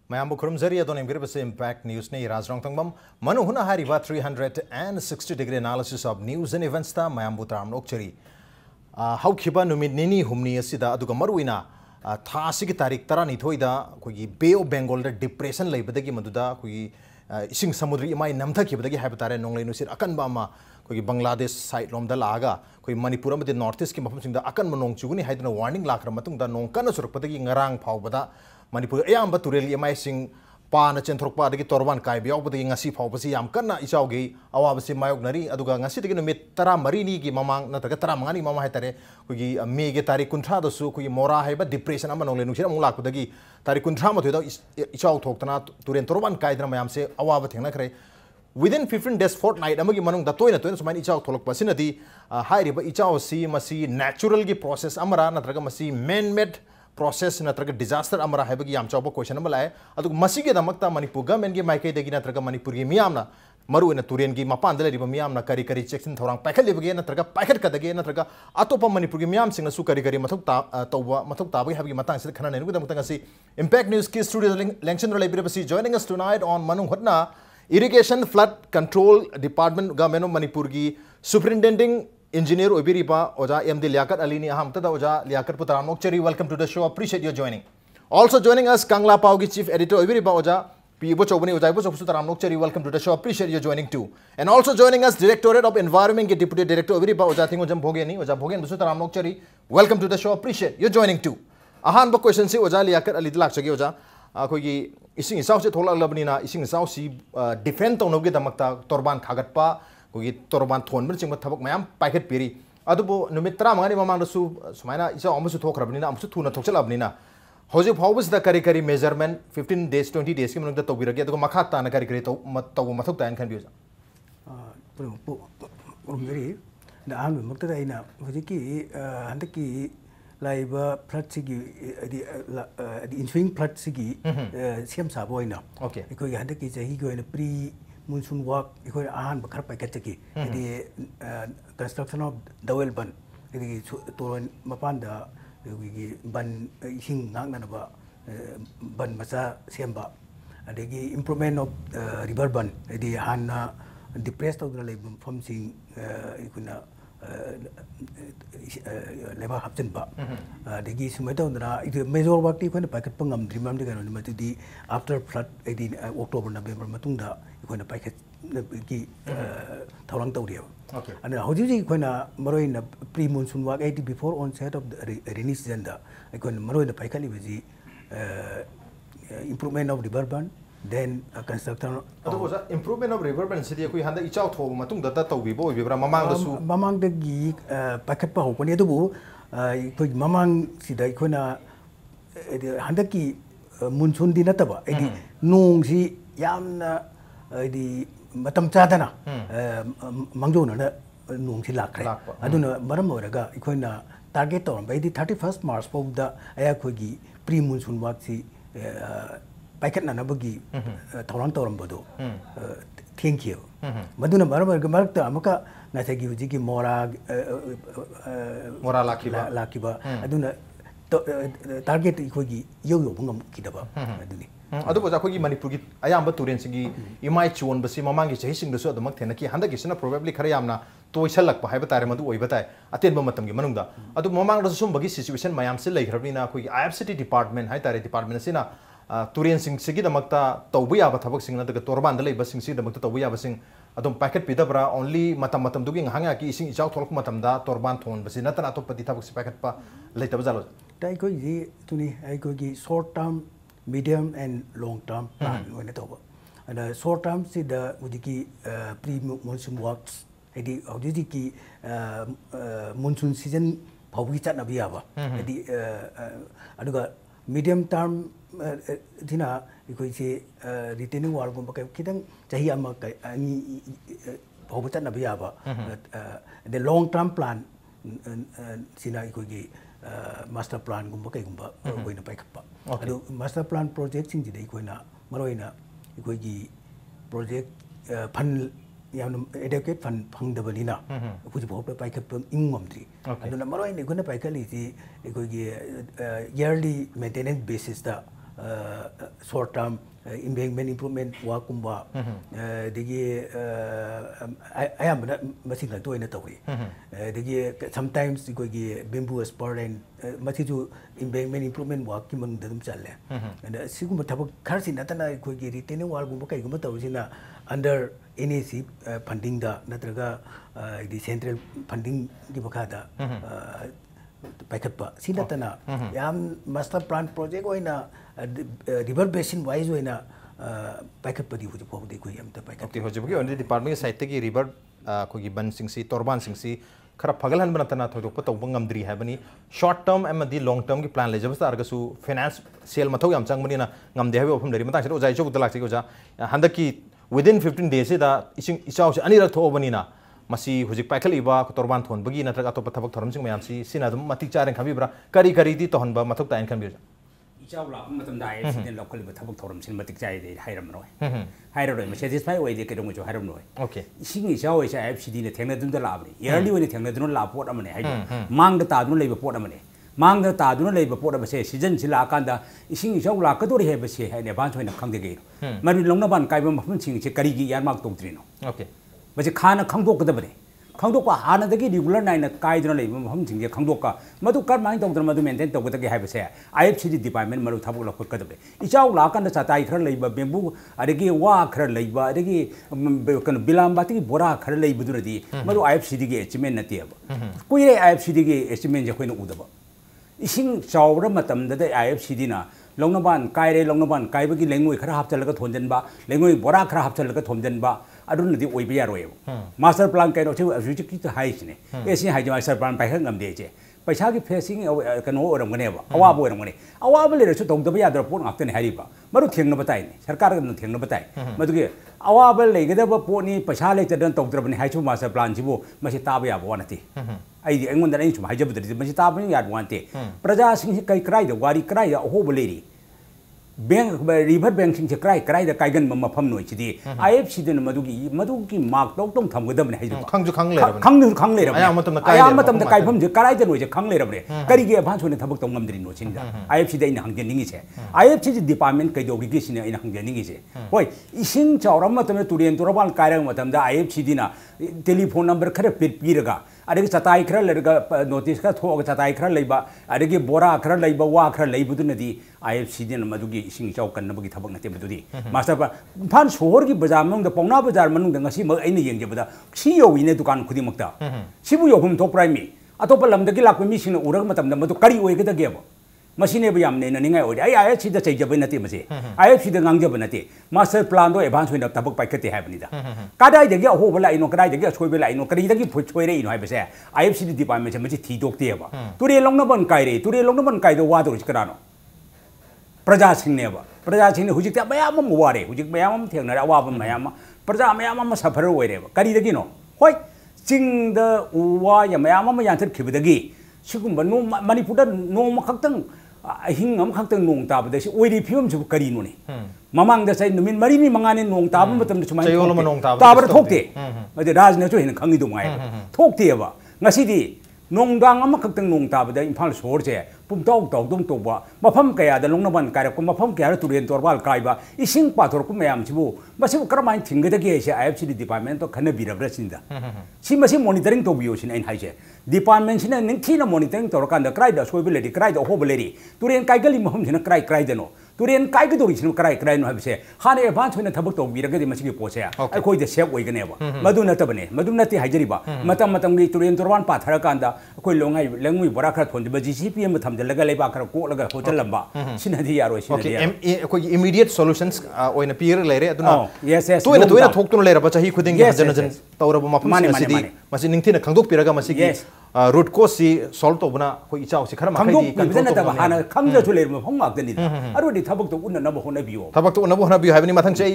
Mayambu Kurumzari adon imgiribase Impact News ne NONGTHOMBAM Manung Hutna hariba 360-degree analysis of news and events ta Mayambu Tramlok Chari. How Kiba numid nini humni asida aduga maruina tha asigi tarik tara nithoida kogi Bay of Bengal da depression laibadagi maduda kogi ising samudri imai namtha kibadagi haibtare nonglai nusir akan ba ma kogi Bangladesh side lom da laga kogi Manipur amadi north east ki mafam singda akan manong chuguni haidna warning lakra matung da nong kana surukpadagi ngarang phawbada Manipur ayamba tureli imai sing pa na chentrokpa adagi torban kai biaw badagi ngasi phawbasi yam kana ichawgi awabasi mayok nari aduga ngasi dagi numit tara marini gi mamang nataga tara mangani mama haitare kogi me ge tarik kunthra dasu kogi mora haiba depression ama nongle nusira mung lakudagi tarik kunthra ma thoida ichaw thoktana turen torban kai dra mayam se awaba thengna khare within 15 days fortnight amagi manung da toina sumain ichaw tholok pasinadi hairiba ichaw si masi natural gi process amara natraga masi man made process natraga disaster amara haibagi yam chawba question amala hai adu masige damakta Manipur government gi maikai degi natraga Manipur gi miyamna maru ina turen gi mapan dala riba miyamna kari section thorang paikhat lebage natraga paikhat kadage natraga atopa Manipur gi miyam singna su kari mathuk ta tawba mathuk ta bagi habagi matang sid khana nenu damakta ngasi Impact News ki studio election relay joining us tonight on Manung Hutna Irrigation Flood Control Department Government of Manipur gi Superintending Engineer Obiriba Oja MD LIYAQAT Ali ni aham tada Oja LIYAQAT Putaramok Cheri, welcome to the show. Appreciate your joining. Also joining us KANGLA Paugi Chief Editor Obiriba Oja IBOCHOUBA Oja Putaramok Cheri, welcome to the show. Appreciate your joining too. And also joining us Directorate of Environment ki Deputy Director Obiriba Oja THINGUJAM BHOGEN Oja BHOGEN Putaramok Cheri, welcome to the show. Appreciate your joining too. Ahan ba question si Oja LIYAQAT Ali dilak chagi Oja kogi ising isaw se thola labni na ising isaw si defend tawnoge damakta torban khagatpa kogi torban thon ben chingba thabak mayam paikhet piri adubo numit 3 mangani mamang da su sumaina isa amusu thokrabni na amusu thuna thokchalabni na hoji phawbus da kari measurement 15 days 20 days ki manung da tawbirage adugo makha ta na kari taw mathuk ta en khan biusa umri da anu makta da ina hoji ki handaki laiba flood sigi the ensuing flood sigi siam saboina okay ikoi handaki jahi go pre monsoon work ikoi ahan bakhar paikataki the construction of dawel ban the toron mapanda ban hing nangna ba ban macha siamba adegi improvement of river ban the han depressed of the labor from sing ikuna leba hapchen ba degi sumaita undra it major work ti khona packet pangam drimam de ganoni matudi after flood in October November matungda khona packet ki thorang tawriya okay and hoji khona maroina pre monsoon work 80 before onset of the rainy season da khona maroina paikali beji improvement of river ban then construction improvement of river ban city koi handa ichaw thob matung da tawbi bo bibra mamang da su mamang da gi packet pa hopani adubu koi mamang sida khona handa ki monsoon di nataba edi nong si yamna edi matam chadana mangjona na nong si lakre aduna maram oraga khona target tawm bai di 31st March pau da aya khoi gi pre monsoon work si packet na nabagi thorang tawram bodo thank you maduna barabar marakta amaka nasagi huji ki mora lakiba aduna target ikogi yo bungam kidaba aduni adu boja khogi Manipur gi ayamba turen sigi imai chon basi mamangi chahi sing dasu adumak thena ki handa gisna probably khara yamna toisalak pa haiba tare madu oiba tai atenba matam gi manungda adu mamang da sum bagi situation mayam se leihrabina khogi IFCD department hai tare department sina turen sing sigi damakta tawbiya ba thabak sing na daga torban da leiba sing sigi damakta tawbiya ba sing adum packet pidabra only matam dugi hanga ki sing ichaw tholok matam da torban thon basi natana to pati thabak si packet pa leitaba jalo tai ko ji tuni ai ko gi short term medium and long term plan when it over and short term si the udiki pre monsoon works edi udiki monsoon season phawgi chat na biya ba edi aduga medium term thina ikoi se retaining wall gum ba kidang chahi ama ani phawgi chat na biya ba the long term plan sina ikoi gi master plan gum ba kai gum ba koina pai khapa adu master plan project sing jidai koina maroina ikoi gi project fund yam adequate fund phangdabalina kuji bhop pai khap ingmamdri aduna maroina koina pai khali ji ikoi gi yearly maintenance basis da short term embankment improvement work kumba digi ayam masing la toina tawi digi sometimes ko gi bamboo spur and masiju embankment improvement work ki mang dum challe and sigum thabak kharsi natana ko gi retaining wall gumba kai gumba tawsina under NAC funding da natraga the central funding gi bakada paikatpa sinatana yam master plan project oina river basin wise oina paikatpadi huju phobdi ko yam ta paikatti hoju gi on department site gi river ko gi ban sing si torban sing si khara phagalhan banatana thodok pa tawbang ngamdri habani short term and the long term gi plan le jabas targa su finance sale mathau yam changmani na ngamde habi ofam dari matang se ojai chok dalak se oja handaki within 15 days da ising ichau se ani rak thobani na masi hujik paikaliba torban thon bagi natraga to pathabak thoram sing mayam si sina dum matik charen khabibra kari kari di to honba mathok ta en kan bir ichau la matam da IFCD local pathabak thoram sin matik chai de hairam noi hairoi ma satisfy oi de kedong jo hairam noi okay ising ichau oi sa IFCD ne thengna dum da labri yearly oi ne thengna dun la pot amane hai mang da ta dun leiba pot amane mang da ta dun leiba pot amase season sila kan da ising ichau la ka dori he ba se hai ne ban choi na khang de ge mari longna ban kai ba mafun sing che kari gi yan mak tong trino okay बजे खाना खांगदोक गदबने खांगदोक हाना दगी regular nine कायदन लेब मफम सिंगे खांगदोक मदु कर mine तौदर मदु maintain तौगदगे हाइबसे IFCD department मरु थाबुक लखत गदबे इचाउ लाकन चाताई खर लेब bamboo अदगी वा खर लेब अदगी कन बिलामबाती बोरा खर लेबदुरदी मदु IFCD गे achievement नतियब कुइरे IFCD गे achievement जे खोइन उदब इसिंग चाउर मतम ददे IFCD ना लौनबान कायरे लौनबान कायबगी लेंगुई खरा हापचलगा थोंजनबा लेंगुई बोरा खरा हापचलगा थोंजनबा अदुनदी ओइबे यारोय मास्टर प्लान कैनो छु अजुजिकी तो हाइसने एसी हाइज मास्टर प्लान पाइखन नमदे जे पैसा की फेसिंग कनो ओरमगनेबा अवाब ओरमगने अवाब लेरसु तौदबा यादर पोन आक्तने हारिबा मरु थेंगन बताइने सरकार न थेंगन बताइ मदुगे अवाब लेगदबा पोनी पैसा लेतदन तौदरबने हाइछु मास्टर प्लान जिबो मसे ताबा याबो वानति आई एंगोंदा नै छु हाइजबदरि मसे ताबा याद वानते प्रजा सिंह कै क्राइ द वारी क्राइ द अहोब लेरी बैंक रिवर बैंक सिंह क्राइ क्राइ द काइगन मफम नोइ छिदि IFCD न मदुगी मार्क तौ तौ थमगदबने हाइजु खंगजु खंग ले आया मतम द काइफम जे क्राइ द नोइ जे खंग लेरबने करी गे भान सोने थबक तौ ngमदरि नो छिंदा IFCD इन हंगे निंगी छे IFCD डिपार्टमेंट कैदोगी गे सिने इन हंगे निंगी छे होय इसिंग चावरम मतम तुरियन तुरबाल कायरंग मतम द IFCD ना टेलीफोन नंबर खरे पिरगा अदगी चताई खरा लेरगा नोटिस का थोग चताई खरा लेबा अदगी बोरा खरा लेबा वा खरा लेबुदुनदी IFCD न मदुगी इसिंग चाव कन्नबगी थबक नते बदुदी मास्टर फान शहर की बाजार मंग पौना बाजार मंग ngasi म अइन येंगजेबदा सी योविने दुकान खुदी मक्ता सिबु योहुम थोक प्राइमी अतोप लमदगी लाक मी सिंग उरग मतम मदु करी ओइगदगेब मसीने बयाम ने निंगाय ओइ IFCD चैजब नते मसे IFCD ngangjab नते मास्टर प्लान दो एडवांस होइना तबक पाइकते हाबनिदा कादाय दगे अहोब लाइनो कदाय दगे सोइबे लाइनो करी दगे फोइरे इनो हाइबसे IFCD डिपार्टमेंट से मसी थीदोक्तेबा तुरे लोंगनबन काइरे तुरे लोंगनबन काइदो वादो करानो प्रजा सिंह हुजिक मयाम वारे हुजिक मयाम थेंगना अवाब मयाम प्रजा मयाम सफर ओइरेबा करी दगिनो होय चिंग द उवा या मयाम यान्थर खिबदगी सिगुम नो मणिपुर नो मखक्तंग अहिंग हम खक्तंग नोंग ताबदे सि ओइरि फिवम सु करीनो ने ममांग द सै नुमिन मरिनी मंगाने नोंग ताब मतम सुमाय ताबर थोकते मदे राजने जो हिन खंगी दुमाय थोकतेबा ngasiदी नोंदांग अमा खक्तंग नोंग ताबदे इम्फाल सोर से पुमताव तावदुम तोबा मफम कया द लोंगनबन कायरक मफम कया तुरेन तोरबाल कायबा इसिंग पाथोरकु मयाम सिबु मसिबु करमाइन थिंगदगे से IFCD डिपार्टमेंट तो खन बिरब्रा सिंदा सि मसि मॉनिटरिंग तोबियो सिन इन हाइजे डिपार्टमेंट सिन निंथीना मॉनिटरिंग तोरकांदा क्राइदा सोइबलेडी क्राइदा होबलेरी तुरेन कायगली महम सिन क्राइ दनो तुरेन कायगदोरि सिन क्राइ नो हबसे हाने एडवांस होइना थबक तोबिरगदि मसिगे पोसे अखोइ द सेव ओइगनेबा मदु नतबने मदु नति हाइजरिबा मतम मतमगी तुरेन तोरबान पाथरकांदा अखोइ लोंगाइ लेंगुइ बोरा खरा थोंदिबा GCPM थमजलगा लेबा खरा कोलगा होचलंबा सिनदि यारो सिनदि अखोइ इमीडिएट सॉल्यूशंस ओइना पीर लेरे अदुना यस तोइना थोक्तुन लेरबा चाहि खुदिंग हजन हजन तौरब मफम सिदी मसि निंगथिना खंगदोक पिरगा मसिगी रूट कोस सी सॉल्व तोबना कोइ इचाउ सि खरा मखैदि कंट्रोल तब हाना खंगजु लेर मफम मागदनि अरुदि थबक तो उन्न नब होनबियो थबक तो उन्न होनबियो हाबनि मथंग चै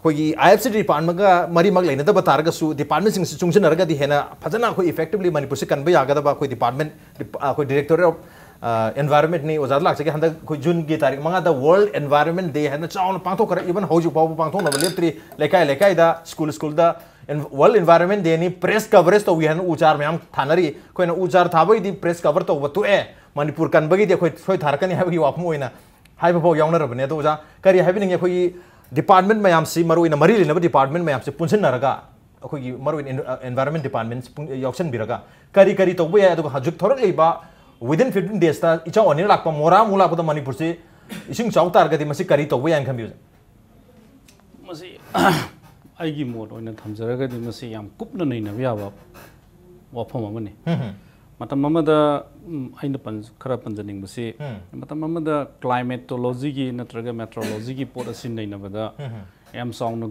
कोई IFCD डिपार्टमेंट का मरी मग लेने दबा तारगसु डिपार्टमेंट सिंग चुंगसन नरगा दि हेना फजना कोई इफेक्टिवली मणिपुर से कनबे यागदबा कोई डिपार्टमेंट कोई डायरेक्टोरेट ऑफ एनवायरनमेंट ने ओजार लाग सके हंदा कोई जून की तारीख मंगा the world environment day Hena chown पांथो कर इवन होजु पाव पांथो न लेत्रि लेकाय दा स्कूल दा वर्ल्ड एनवायरनमेंट डे नि प्रेस कवरेज तो वी हन उचार मैम थानरी कोइना उचार थाबई दि प्रेस कवर तो वतु ए मणिपुर कनबगी दे कोई सोय थारकनी हाबगी वाफम ओइना hai ba phok yauna rabane to ja kari haibining khoi department mayam si maru ina mari lena department mayam se punsin naraga khoi gi maru environment department yauksan biraga kari to bu ya adu hajuk thorak leiba within 15 days ta icha oni lakpa mora mula pa Manipur se ising chau tar ga di masi kari to bu ya kham bi masi ai gi mod oina thamjaraga di masi yam kupna nei na ya ba wafam amani matam mamada aina pan khara panjaning basi matam mamada climatology gi natraga meteorology gi pot asin nei na bada yam song na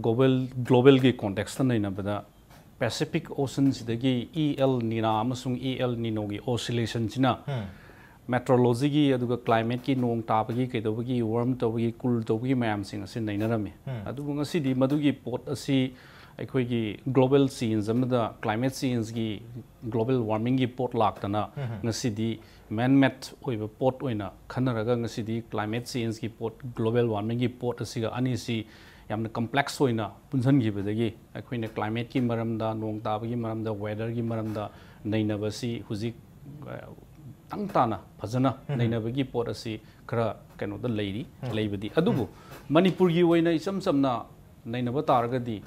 global gi context nei na bada Pacific Ocean sidagi El Nino amasung El Nino gi oscillation china meteorology gi aduga climate ki nong tabagi kedobagi warm tobagi cool tobagi mayam sing asin nei na rami aduga ngasi di madugi pot asi अखोई global change climate change की global warming की पोट लाक्तना man made पोट खनरगा climate change की पोट global warming की पोट अनीसी यामना कम्प्लेक्स पुनसनगिबदगी अखोइना क्लाइमेट की मरमदा नोंग ताबगी मरमदा वेदर की मरमदा नैनबसी हुजिक तंगताना फजना नैनबगी पोट असी खरा कनोदा लेबदी अदुबु मणिपुर की ओइना इचम समना नैनब तारगदी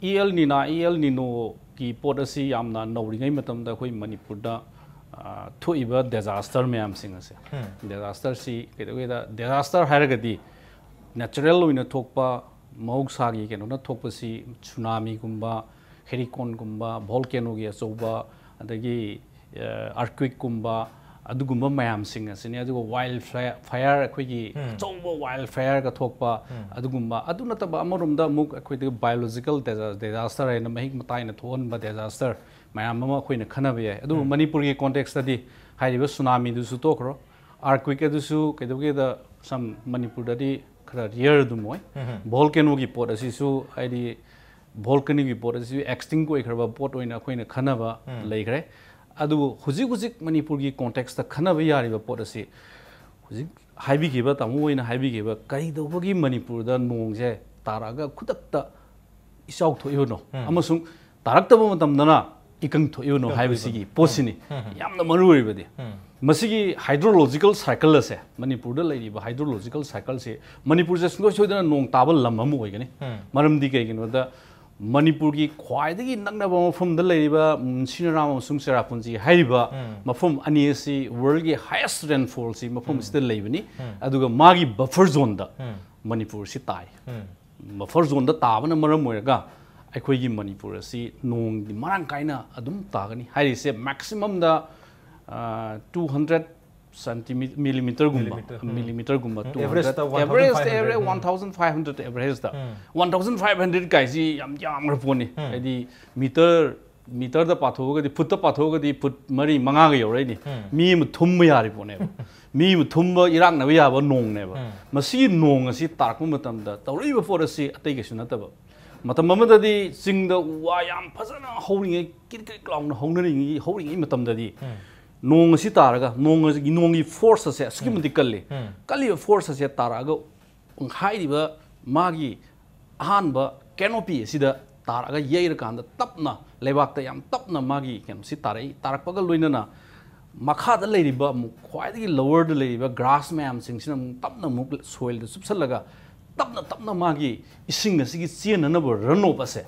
El Nino की पोट असी यामना नौरिंगै मतमदा अखोई मणिपुरदा थोइबा डिजास्टर मैम सिंग असे डिजास्टर सी केदोगेदा डिजास्टर हारगदी नेचुरल ओइना थोकपा मौसागी केनोना थोकपसी सुनामी गुम्बा हेरिकॉन गुम्बा वोल्केनो गी अचौबा अदगी अर्थक्वेक गुम्बा अदुगुम्बा मैम सिंग असेने अदुगो वाइल्ड फायर अखोई अचौबा वाइल्ड फायर का थोकपा अदुगुम्बा अदु नतबा अमरोमदा मुक अखोई बायोलॉजिकल डिजास्टर है महिक मताइना थोनबा डिजास्टर मैम अमा अखोइना खनबा याय अदु मणिपुर की कॉन्टेक्स्ट दि हाइरिबा सुनामी दुसु तोखरो अर्थक्वेक दुसु केदोगेदा सम मणिपुर दि खरा रियर दुमोय वोल्केनो की पोट असिसु आइदि वोल्केनिक की पोट असिसु एक्सटिंक्ट ओइखरबा पोट ओइना अखोइना खनबा लेखरे अदु हुजिक मणिपुर की कॉन्टेक्स्ट खनबा यारिबा पोट असि हुजिक हाइबिगिबा तामु ओइना हाइबिगिबा करिदोबगी मणिपुर दा नोंगजे तारागा खुदक्ता इसाउ थोइबनो अमसुंग तारक्तबा मतमदना इकंग थोइबनो हाइबसिगी पोसिनी यामना मरुरिबदि मसिगी हाइड्रोलॉजिकल साइकिल असे मणिपुर दा लैरिबा हाइड्रोलॉजिकल साइकिल से मणिपुर जे सुंदो सोइदना नोंग ताबा लम अमु ओइगनी मरमदि कैगिनोदा मणिपुर की ख्वाइदगी नक्नबा मफम दा लैरिबा सिनराम अमसुंग सेरापुंजी हाइरिबा मफम अनियसी वर्ल्ड की हाईएस्ट रेनफॉल सी मफम सिदा लैबनी अदुगा मागी बफर जोन दा मणिपुर सि ताई बफर जोन दा ताबना मरम ओइरगा अखोइगी मणिपुर असि नोंग दि मरांग काइना अदुम तागनी हाइरिसे मैक्सिमम दा 200 millimeter gumba average 1500 average da 1500 kaisi yam raponi adi meter da pathoga di foot da pathoga di foot mari manga ga yorai ni mi mu thum yari pone mi mu thum irang na ya ba nong ne ba masi nong asi tarak matam da tawri ba for asi atai ga sunata ba matam mamada di sing da wa yam phasana howring kit clown howring howring matam da di नोंग से तारगा नोंग की force से असकी कली force से तारगा हाइरिबा मागी अहानब canopy सिदा तारगा येरकान तपना लेबाकता याम तपना मागी केनो सि तारकपगा लोइनना मखादा लेरिबा ख्वाइदगी लोअर द लेरिबा ग्रास मैम सिंगसिना तपना मुक सोइल द सुपसलगा तपना मागी इसिंग नसिगी चेननब रनोप से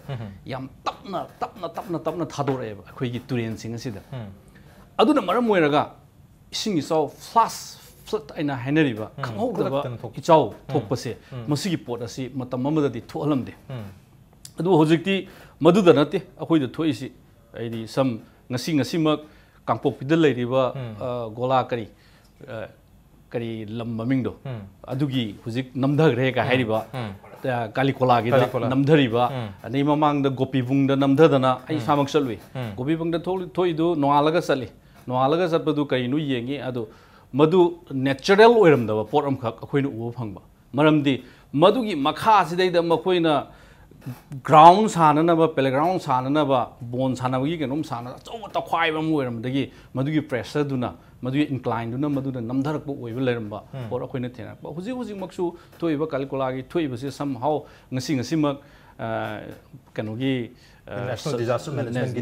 याम तपना थादोरेबा अखोइगी तुरेन सिंग सिदा अदुना मरम ओइरगा इसिंग इचाउ फ्लड आइना हाइनरिबा खंगौदबा इचाउ थोकपसे मसिगी पोट असि मतम ममददि थोहलमदे अदु होजिकति मदुदा नते अखोइद थोइसि आइदि सम ngasi कांगपोकपिदा लैरिबा गोला करी लम ममिंगदो अदुगी होजिक नमधगरे का हाइरिबा कालीकोलागी नमधरिबा अनि ममांगदा गोपीबुंगदा नमधदना आई सामक चलुई गोपीबुंगदा थोइदु नोआलगा चली नोआलगा चतपदु करिनु येंगी अदु मदु नेचुरल ओइरमदबा पोरम खक अखोइनु उबो फंगबा मरमदि मदुगी मखा सिदैदा मखोइना ग्राउंड साननबा प्लेग्राउंड साननबा बोन सानबगी केनोम साना चौ तख्वाइबा मोइरमदगी मदुगी प्रेशर दुना मदुगी इंक्लाइन दुना मदुदा नमधरकबो ओइबा लेरमबा पोर अखोइना थेनाकबा हुजि मक्सु थोइबा कालीकोलागी थोइबसे सम हाउ ngasi मक कनोगी National Disaster Management की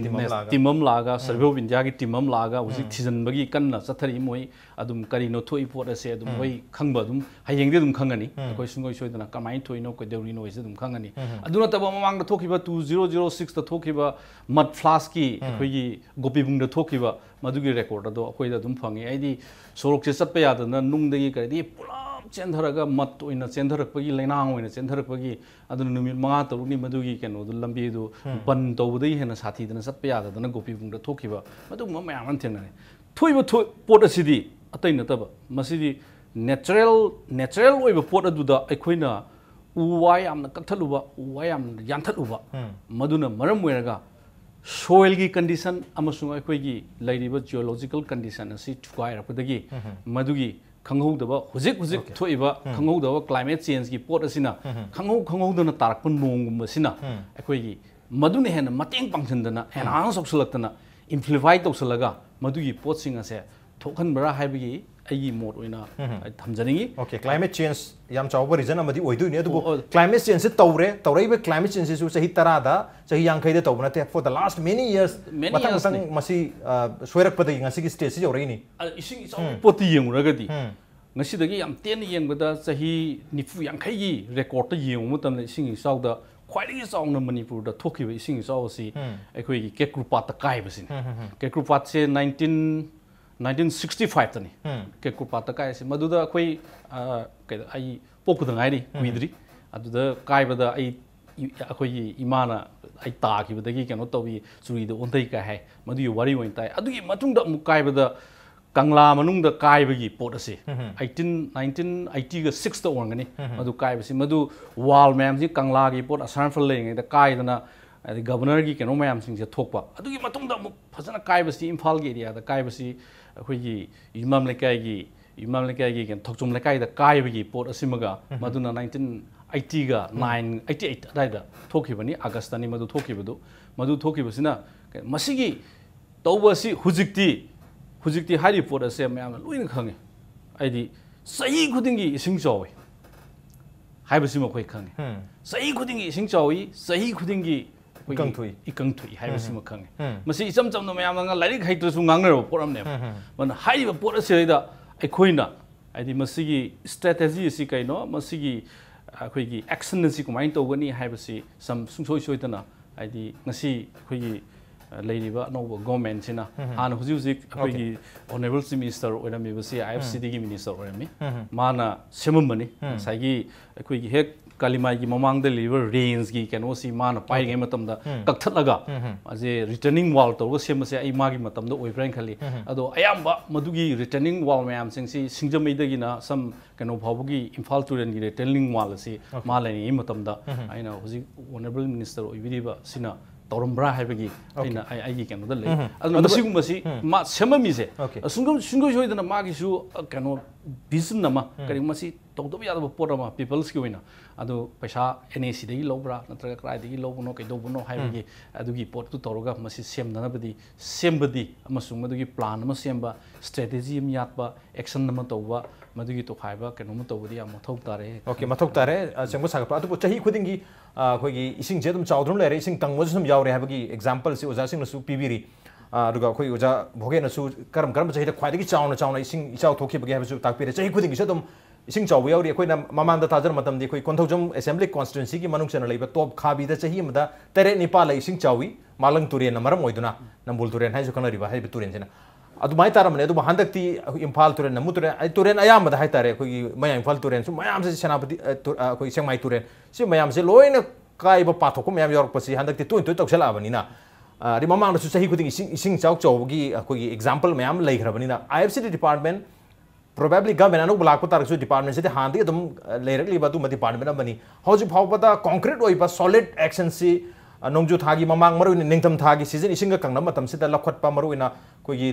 टीम अम लागा सर्वे ऑफ इंडिया की टीम अम लागा हुजिक थिजनबगी कन्ना चथरी मोई अदुम करिनो थोई पोट असे अदुम होई खंगब अदुम हयेंगदे अदुम खंगनी कोई सुंगोई सोइदना कमाई थोइनो कोई देउरिनो इसे अदुम खंगनी अदुना तब ममांग थोखिबा 2006 त थोखिबा मड फ्लाश की अखोई गोपीबुंग द थोखिबा मदुगी रेकॉर्ड दो अखोई अदुम फंगे आइदी सोरोक से चतप यादना नुंगदगी करदी पुला चेंधरगा मत ओइना चेंधरकपगी लेनांग ओइना चेंधरकपगी अदुन नुमित मंगा तरुनी मदुगी केनो दु लंबी दु बन तौबदई हेना साथीदना चतप यादना गोपीबुंग द थोखिबा मदु मयाम थेनने थोइबो पोट असिदी अतै नतब मसिदी नेचुरल ओइबो पोट अदुदा अखोइना उवा यामना कथलुबा उवा याम यानथलुबा मदुना मरम ओइरगा soil की condition अमसुंग अखोइगी लैरिबा geological condition असि थुगाइरपदगी मदुगी खंगौदबा हुजिक थोइबा खंगौदबा climate change की पोट असिना खंगौदना तारकप नोंगुमसिना अखोइगी मदुने हेन मतेंग पांगसनदना एनहांस औसलक्तना इम्प्लीफाई तौसलगा मदुगी पोटसिंग असे थोखनबरा हाइबगी अगी मोड ओइना थमजनिंगी ओके क्लाइमेट चेंज याम चावबा रीजन अमदी ओइदुने अदुबो क्लाइमेट चेंज से तौरेबा क्लाइमेट चेंज से सही 10 दा सही 50 दा तौबनते for the last many years मतंग मसी सोयरकपदगी ngasi की स्टेज से यौरैनी इसिंग इचाव पोती येंगुरगदी ngasi याम तेन येंगबदा सही 90 की रेकॉर्ड येंगु मतम इसिंग इचावदा ख्वाइदगी चावना मणिपुर दा थोखिबा इसिंग इचाव असि अखोइगी केक्रुपात काइबसिन केक्रुपात से 1965 तनी केक्रुपात काइसे मदुदा अखोइ आई पोकुदा गाइरी कुइद्री अदुदा काइबदा आई अखोइगी इमाना आई ताखिबदगी केनो तौबी चुरीदा ओंथै का है मदुगी वारी ओइन ताइ अदुगी मतुंगदा मु काइबदा कंगला मनुंगदा काइबगी पोट असे 1980 का 6 दा ओंगनी मदु काइबसि मदु वाल मैम जी कंगला की पोट असानफल लेंगदा काइदना गवर्नर की केनो मैम सिंग से थोकपा अदुगी मतुंगदा मु फजना काइबसि इम्फाल के एरिया दा काइबसि अखोइगी इमाम लेकाइगी केन थोकचुम लेकाइदा काइबगी पोट असिमगा मदुना 1980 का 88 अदाइदा थोखिबनी अगस्तनी मदु थोखिबदु मदु थोखिबसिना मसिगी तौबसि हुजिक्ति हारि पोट असे मैम लोइन खंगे आइदी सही खुदिंगी इसिंग चावे हाइबसि मखोइ खंगे सही खुदिंगी इसिंग चावी सही खुदिंगी इकंग थुई हाइबसि मखंगे मसि इचम चमनो मैम लाइरिक हाइत्रसु ngangnaro पोरमने मन हाइबा पोट असेदा अखोइना आइदी मसिगी स्ट्रेटेजी असि कइनो मसिगी अखोइगी एक्शन असि कमाइन तौगनी हाइबसि सम सुंसोइ सोइतना आइदी ngasi अखोइगी लेरिबा नोबो गवर्नमेंट सिना हान हुजिक अखोइगी ऑनरेबल चीफ मिनिस्टर ओइरमिबसि आईएफसीडी की मिनिस्टर ओइरमि माना सेममनि साइगी अखोइगी हेक कालीमाई की ममांग लिवर रेंज की कैनोसी मान पाइगे मतमदा कक्थलगा अजे रिटर्निंग वॉल तो सेमसे आई मागी मतमदा ओइब्राइन खली अदो अयाम्बा मदुगी रिटर्निंग वॉल मैम सिंगसी सिंगजमैदगिना सम कैनो फावगी इम्फाल टूरेन की रिटर्निंग वॉल से मालानी मतमदा आइना हुजिक ऑनरेबल मिनिस्टर ओइबिदिबा सिना तौरम्ब्रा हैबगी आइना आइगी कैनोदा ले अदो मसिगुमसी मा सेममिसे सुंगो सोइदना मागिसु कैनो बिजन नमा करि मसी तौदब यादब पोरमा पीपल्स की होइना अदो पैसा एनएसी दगी लौब्रा नत्रगा क्राइदगी लौबनो कैदोबनो हाइबगी अदुगी पोट तु तौरगा मसी सेमबदी अमसुंग मदुगी प्लान अमा सेमबा स्ट्रेटेजी अम यातबा एक्शन अमा तौबा मदुगी तो खाइबा कैनोम तौबदी या मथौ तारे ओके मथौ तारे सेंगो सागपा अदु चही खुदिंगी खोगी इसिंग जेदम चाउद्रम लेरे इसिंग तंगमोज सम यावरे हाबगी एग्जांपल से ओजा सिंग नसु पीबीरी अदुगा खोई ओजा भोगे नसु करम चही ख्वाइदगी चाउना इसिंग इचाउ थोखिबगे हाबसु ताकपिरे चही खुदिंगी सदम इसिंग चाउ यावरी अखोइना ममांग दा ताजर मतमदि खोई कोंथौजम असेंबली कॉन्स्टिट्यूएंसी की मनुंग चेना लेबा टॉप खाबी दा चही मदा तेरे निपाल इसिंग चाउई मालंग तुरेन मरम ओइदुना नंबुल तुरेन हाइजु खनरिबा हाइबे तुरेन सेना अदुमाय तारमने अदु हंदक्ति इम्फाल तुरेन नमु तुरेन आई तुरेन अयामदा हाइ तारे खोई मया इम्फाल तुरेन सु मयाम से सेनापति खोई सेंगमाई तुरेन सि मयाम से लोइना काइबा पाथोको मयाम यौरकपसि हंदक्ति तुइन तौसलाबनिना रि ममांग सु सही खुदिंग इसिंग चाउ चाउगी खोई एग्जांपल मयाम लैखरबनिना IFCD department probably government anu black patar su department se handi adum leirak liba tu department amani hoji phawbada concrete oiba solid action si nongju thagi mamang maru ni ningtam thagi season isinga kangna matam se lakhot pa maru ina kogi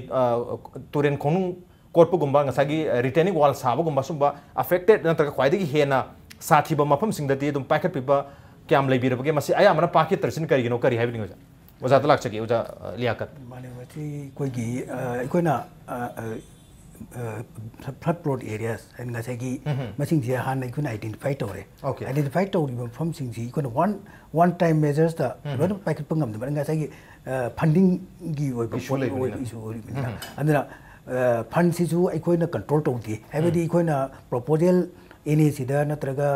turen khonung korpu gumba ngasagi retaining wall saba gumba sumba affected natra khwaidagi hena sathi ba mafam sing dati adum packet pipa kyam leibirabage masi aya mana packet tersin kari gino kari haibing oja oja talak chagi oja liyakat mane wati kogi koina flood prone areas and ngasagi masing ji han nai kun identify tore identify tore from sing ji kun one time measures da ron packet pangam da ngasagi funding gi oi issue andra fund si ju ai koina control to di every koina proposal ini sida natraga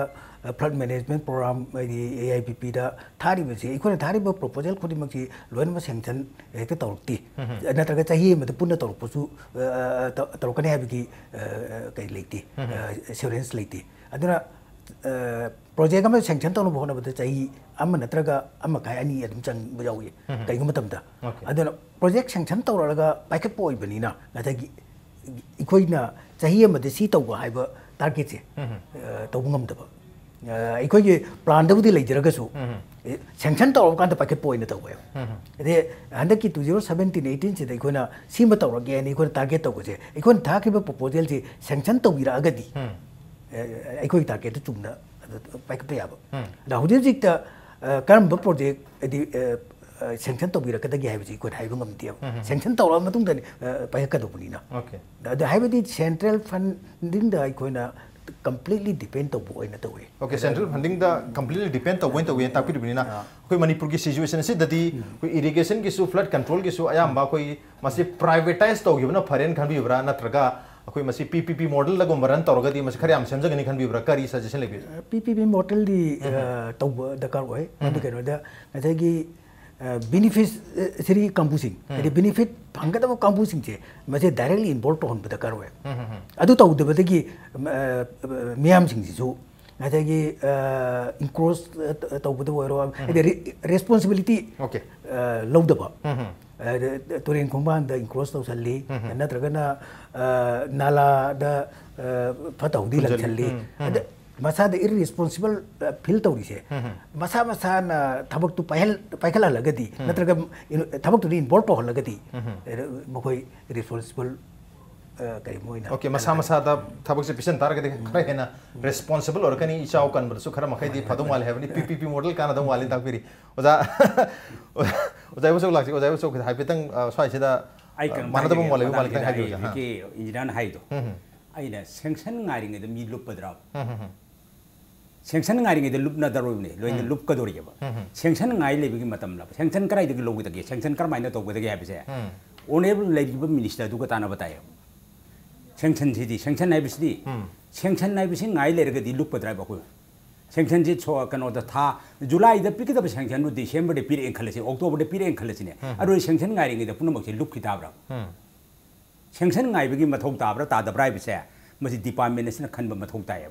flood management program AIPP da thari besi ikona thari ba proposal khodi makji loin ma sanction ekta tawti natraga chahi ma punna taw pusu tawkane habiki kai leiti assurance leiti aduna project ama sanction taw no bhona bada chahi amma natraga amma kai ani adum chang bajawi kai gum tamda aduna project sanction taw raga packet poi banina ngatagi ikoina chahi ma de si taw ba haiba target se taw ngam da ꯑꯩꯈꯣꯏꯒꯤ ꯄ꯭ꯂꯥꯟꯗꯕꯨꯗꯤ ꯂꯩꯖꯔꯒꯁꯨ sanction ꯇꯧꯔꯀꯥꯟꯗ ꯄꯥꯏꯈꯠꯄ ꯑꯣꯏꯅ ꯇꯧꯋꯦꯕ ꯑꯗꯩ ꯍꯟꯗꯛꯀꯤ 2017-18 ꯁꯤꯗ ꯑꯩꯈꯣꯏꯅ ꯁꯤꯃ ꯇꯧꯔꯒꯦꯅ ꯑꯩꯈꯣꯏꯅ ꯇꯥꯔꯒꯦꯠ ꯇꯧꯕꯁꯦ ꯑꯩꯈꯣꯏꯅ ꯊꯥꯈꯤꯕ ꯄ꯭ꯔꯣꯄꯣꯖꯦꯜꯁꯤ ꯁꯦꯡꯁꯟ ꯇꯧꯕꯤꯔꯛꯑꯒꯗꯤ ꯑꯩꯈꯣꯏꯒꯤ ꯇꯥꯔꯒꯦꯠꯇ ꯆꯨꯝꯅ ꯄꯥꯏꯈꯠꯄ ꯌꯥꯕ ꯑꯗ ꯍꯧꯖꯤꯛ ꯍꯧꯖꯤꯛꯇ ꯀꯔꯝꯕ ꯄ꯭ꯔꯣꯖꯦꯛ ꯍꯥꯏꯗꯤ ꯁꯦꯡꯁꯟ ꯇꯧꯕꯤꯔꯛꯀꯗꯒꯦ ꯍꯥꯏꯕꯁꯤ ꯑꯩꯈꯣꯏꯅ ꯍꯥꯏꯕ ꯉꯝꯗꯦꯕ ꯁꯦꯡꯁꯟ ꯇꯧꯔꯕ ꯃꯇꯨꯡꯗ ꯄꯥꯏꯈꯠꯀꯗꯧꯕꯅꯤꯅ ꯑꯗ ꯍꯥꯏꯕꯗꯤ ꯁꯦꯟꯇ꯭ꯔꯦꯜ ꯐꯟꯗꯤꯡꯗ ꯑꯩꯈꯣꯏꯅ completely depend to boy na to way. Okay, central funding da completely depend to when to way tapi dibina. Koi Manipur ki situation si dadi koi irrigation ki su flood control ki su ayam ba koi masi privatize to gibna foreign khan bi bra na traga koi masi PPP model la gombaran to rogadi masi khari am semja gani khan bi bra kari suggestion legi. PPP model di to dakar way. Andi kano da ngai benefits seri campusing. Jadi benefit pangkat apa campusing je masih directly involved to hon dakar way. Adu tahu de badagi miam sing ji so ngai encroach tahu betul way ro. Jadi responsibility low daba. Turin kumban da encroach tahu sali. Na terkena nala da patau di lang sali. Masa da irresponsible feel tauri se masa na thabak tu paikhala lagadi natraga thabak tu involved to lagadi mokoi responsible kai moina okay masa da thabak se pisan tar gadi khara hena responsible or kani ichau kan bar su khara makai di phadum wal have ni PPP model kana dam wal tak piri oja oja lakti oja hai petang swai se da mana da wal kan hai ki injinan hai do aina sanction ngaring da mi lupadra sanction ngaring da lupna darone loin lup ka dori ba sanction ngai le bi matam la sanction karai da logi da ge sanction kar maina to ga da ge ha honorable lady minister du ka tana bataya sanction ji sanction nai bisdi sanction nai bisin ngai le ga di lup padra ba ko sanction ji cho kano da tha july da pik da sanction nu december de pire en khalase october de pire en khalase ne aro sanction ngaring da punam se lup kitabra sanction ngai bi mathau tabra ta da brai bi se masi department ne khanba mathau ta ya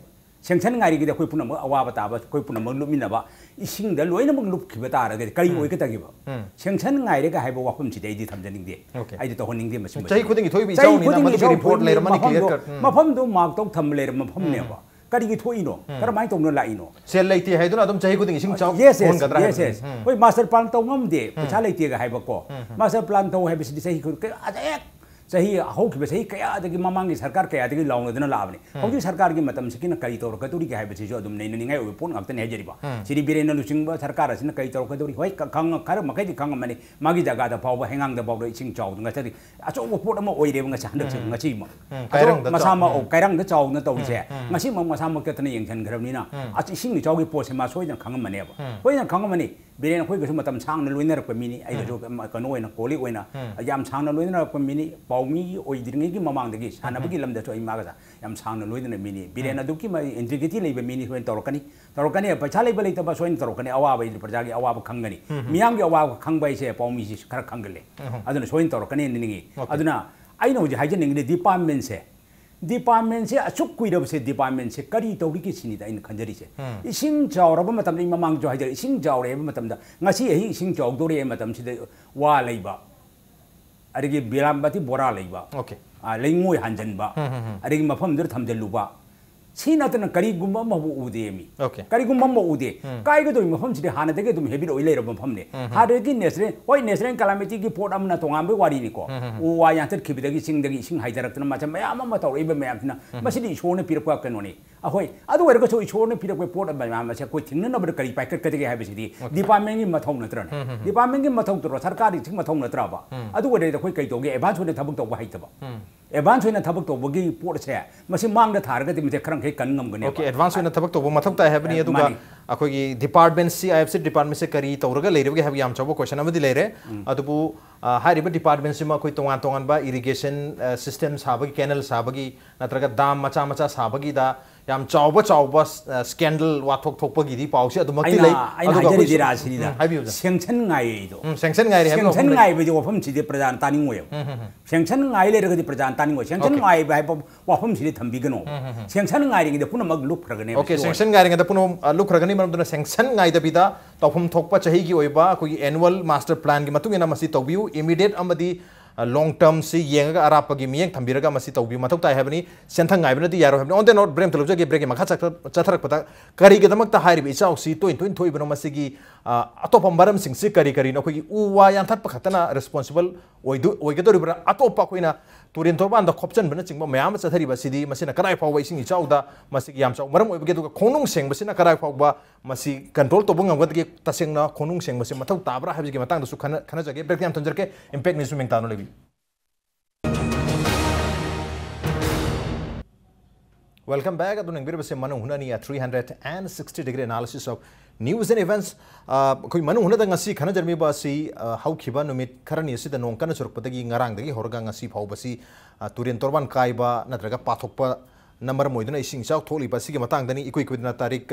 sanction ngai gi da koi punam awaba ta ba koi punam lumina ba ising da loina mong lup khiba ta ra ga kari oi ka ta gi ba sanction ngai re ga hai ba wapum chi dai di thamjaning de ai di to honing de masi chai khuding thoi bi chau ni na ma report le mani clear cut mafam do mark tok tham le mafam ne ba kari gi thoi no kar mai tong no lai no sel leiti hai do na dum chai khuding ising chau phone ga dra yes koi master plan to ngam de pacha leiti ga hai ba ko master plan to hai bi si sai ku सही हो कि सही कया दगी ममांगी सरकार कया दगी लाउनदना लाबने होगी सरकार की मतम सिकिन कई तौर कतुरी के हाइबे जो अदुम नैन निंगाय ओय पोन ngakten हेजरिबा सिरि बिरेन लुचिंग सरकार असिन कई तौर कतुरी होय खंग खर मकै दि खंग मने मागी जगा दा फाव हेंगांग दा बाव इसिंग चाउ ngachari acho pot ama oire nga chandak se ngachi ma masama o kairang da chaw na tawri se ngasi ma masama ketna yengchan gravni na achi sing ni chaw gi po se ma soi na khang mane ba hoi na khang mane villain खोई गसु मतम सांग न लोइनर प mini आई गसु कनो ओइना कोली ओइना याम सांग न लोइनर प mini पाउमी ओइ दिरंगे की ममांग दगी सानबगी लमद तो आई मागसा याम सांग न लोइनर मिनी बिरेन अदुकी म इंटीग्रिटी लेबे मिनी सोइन तोरकनी पैसा लेबे लेत बा सोइन तोरकनी अवाब इदि प्रजागी अवाब खंगनी मियाम की अवाब खंगबाई से पाउमी से खर खंगले अदुना सोइन तोरकनी निनी अदुना आई नो हाइजनिंग डिपार्टमेंट से डिपार्टमेंट से अचुक कुइरब से डिपार्टमेंट से करी तौरी की सिनी इन खंजरी से इसिंग चावरब मतम नि ममांग जो हाइजर इसिंग चावरे मतम दा ngasi एही इसिंग चावदोरे मतम सिदे वा लैबा अरिगे बिरामबाती बोरा लैबा ओके लैंगोय हानजनबा अरिगे मफम दर थमजलुबा सिनतन करीगुम्बा मबु उदेमी करीगुम्बा मबु उदे काइगदो मफम सिदे हानदगे दुम हेबिर ओइ लेरब मफम ने हादगी नेशनल होय नेशनल कैलामिटी की पोर्ट अमना तोंगाम वारी नि को वा यातर खिबिदगी सिंगदगी सिंग हाइजरक्तन मा मयाम मा तौरैबे मयामना मसिदि इशोरने पिरपा कनोनी अहोय अदु वरगो सो इशोरने पिरपे पोर्ट मयाम से कोइ थिंगन नबर करी पाइकट कदगे हाइबसिदि डिपार्टमेंट की मथौ नत्रन डिपार्टमेंट की मथौ तो सरकारी सिंग मथौ नत्राबा अदु वरे कोइ कै तोगे एडवांस होने थबक तो हाइतबा एडवांस होना थबक तौबगी पोट से मसी मांग दा थारगदि मते खरंग हे कन ngam ओके एडवांस होना थबक तौब मथक ता हैबनी अदुगा अखोगी डिपार्टमेंट सी आईएफसी डिपार्टमेंट से करी तौरगा लेरेबगे हैब याम चौबो क्वेश्चन अमदि लेरे अदुबु हारिबा डिपार्टमेंट सिमा कोई तोंगान तोंगान बा इरिगेशन सिस्टम साबगी कैनल साबगी नत्रगा दाम मचा मचा साबगी दा याम चाउबा स्कैंडल वाथोक थोकपगी दी पाउसे अदुमक्ति लै अदुगा कोई दिरासिदा सेंक्शन गाई दो सेंक्शन गाई रे सेंक्शन गाई बे वफम सिदे प्रजान तानिंग ओय सेंक्शन गाई लेरगदि प्रजान तानिंग ओय सेंक्शन गाई बाय वफम सिदे थंबिगनो सेंक्शन गाई रिंगदे पुन मग लुक फ्रगने ओके सेंक्शन गाई रिंगदे पुन लुक फ्रगनी मरमदुना सेंक्शन गाई दबिदा तौफम थोकपा चही की ओयबा कोई एनुअल मास्टर प्लान की मतुंग एना मसी तौबिउ immediate अमदी long term si yenga arapagi miyeng thambiraga masi tawbi mathok tai habani senthang ngai banati yaro habni on the note brem thlubja ge break makha chatharak pata kari ge damak ta hairi bi chau si toin thoi bano masi gi atopam baram sing si kari no khoi uwa yan that pakhatana responsible oiga do ribra atopa khoina turin torban da khopchan bana chingba mayam chathari ba sidi masina karai phawba ising chau da masi gi yam chau maram oiga du khonung seng basina karai phawba masi control to bungam gad ge tasengna khonung seng masi mathok tabra habji gi matang da su khana jage break yam tonjer ke impact news meng tano lebi Welcome back. Adu nang birba se Manung Hutna ni a 360-degree analysis of news and events. Koi Manung Hutna da ngasi khana jarmi ba si hau khiba numit kharani si da nong kana churpatagi ngarang dagi horga ngasi phau ba si turin torban kai ba natraga pathokpa number moiduna ising chau tholi ba si ge matang dani ikoi na tarik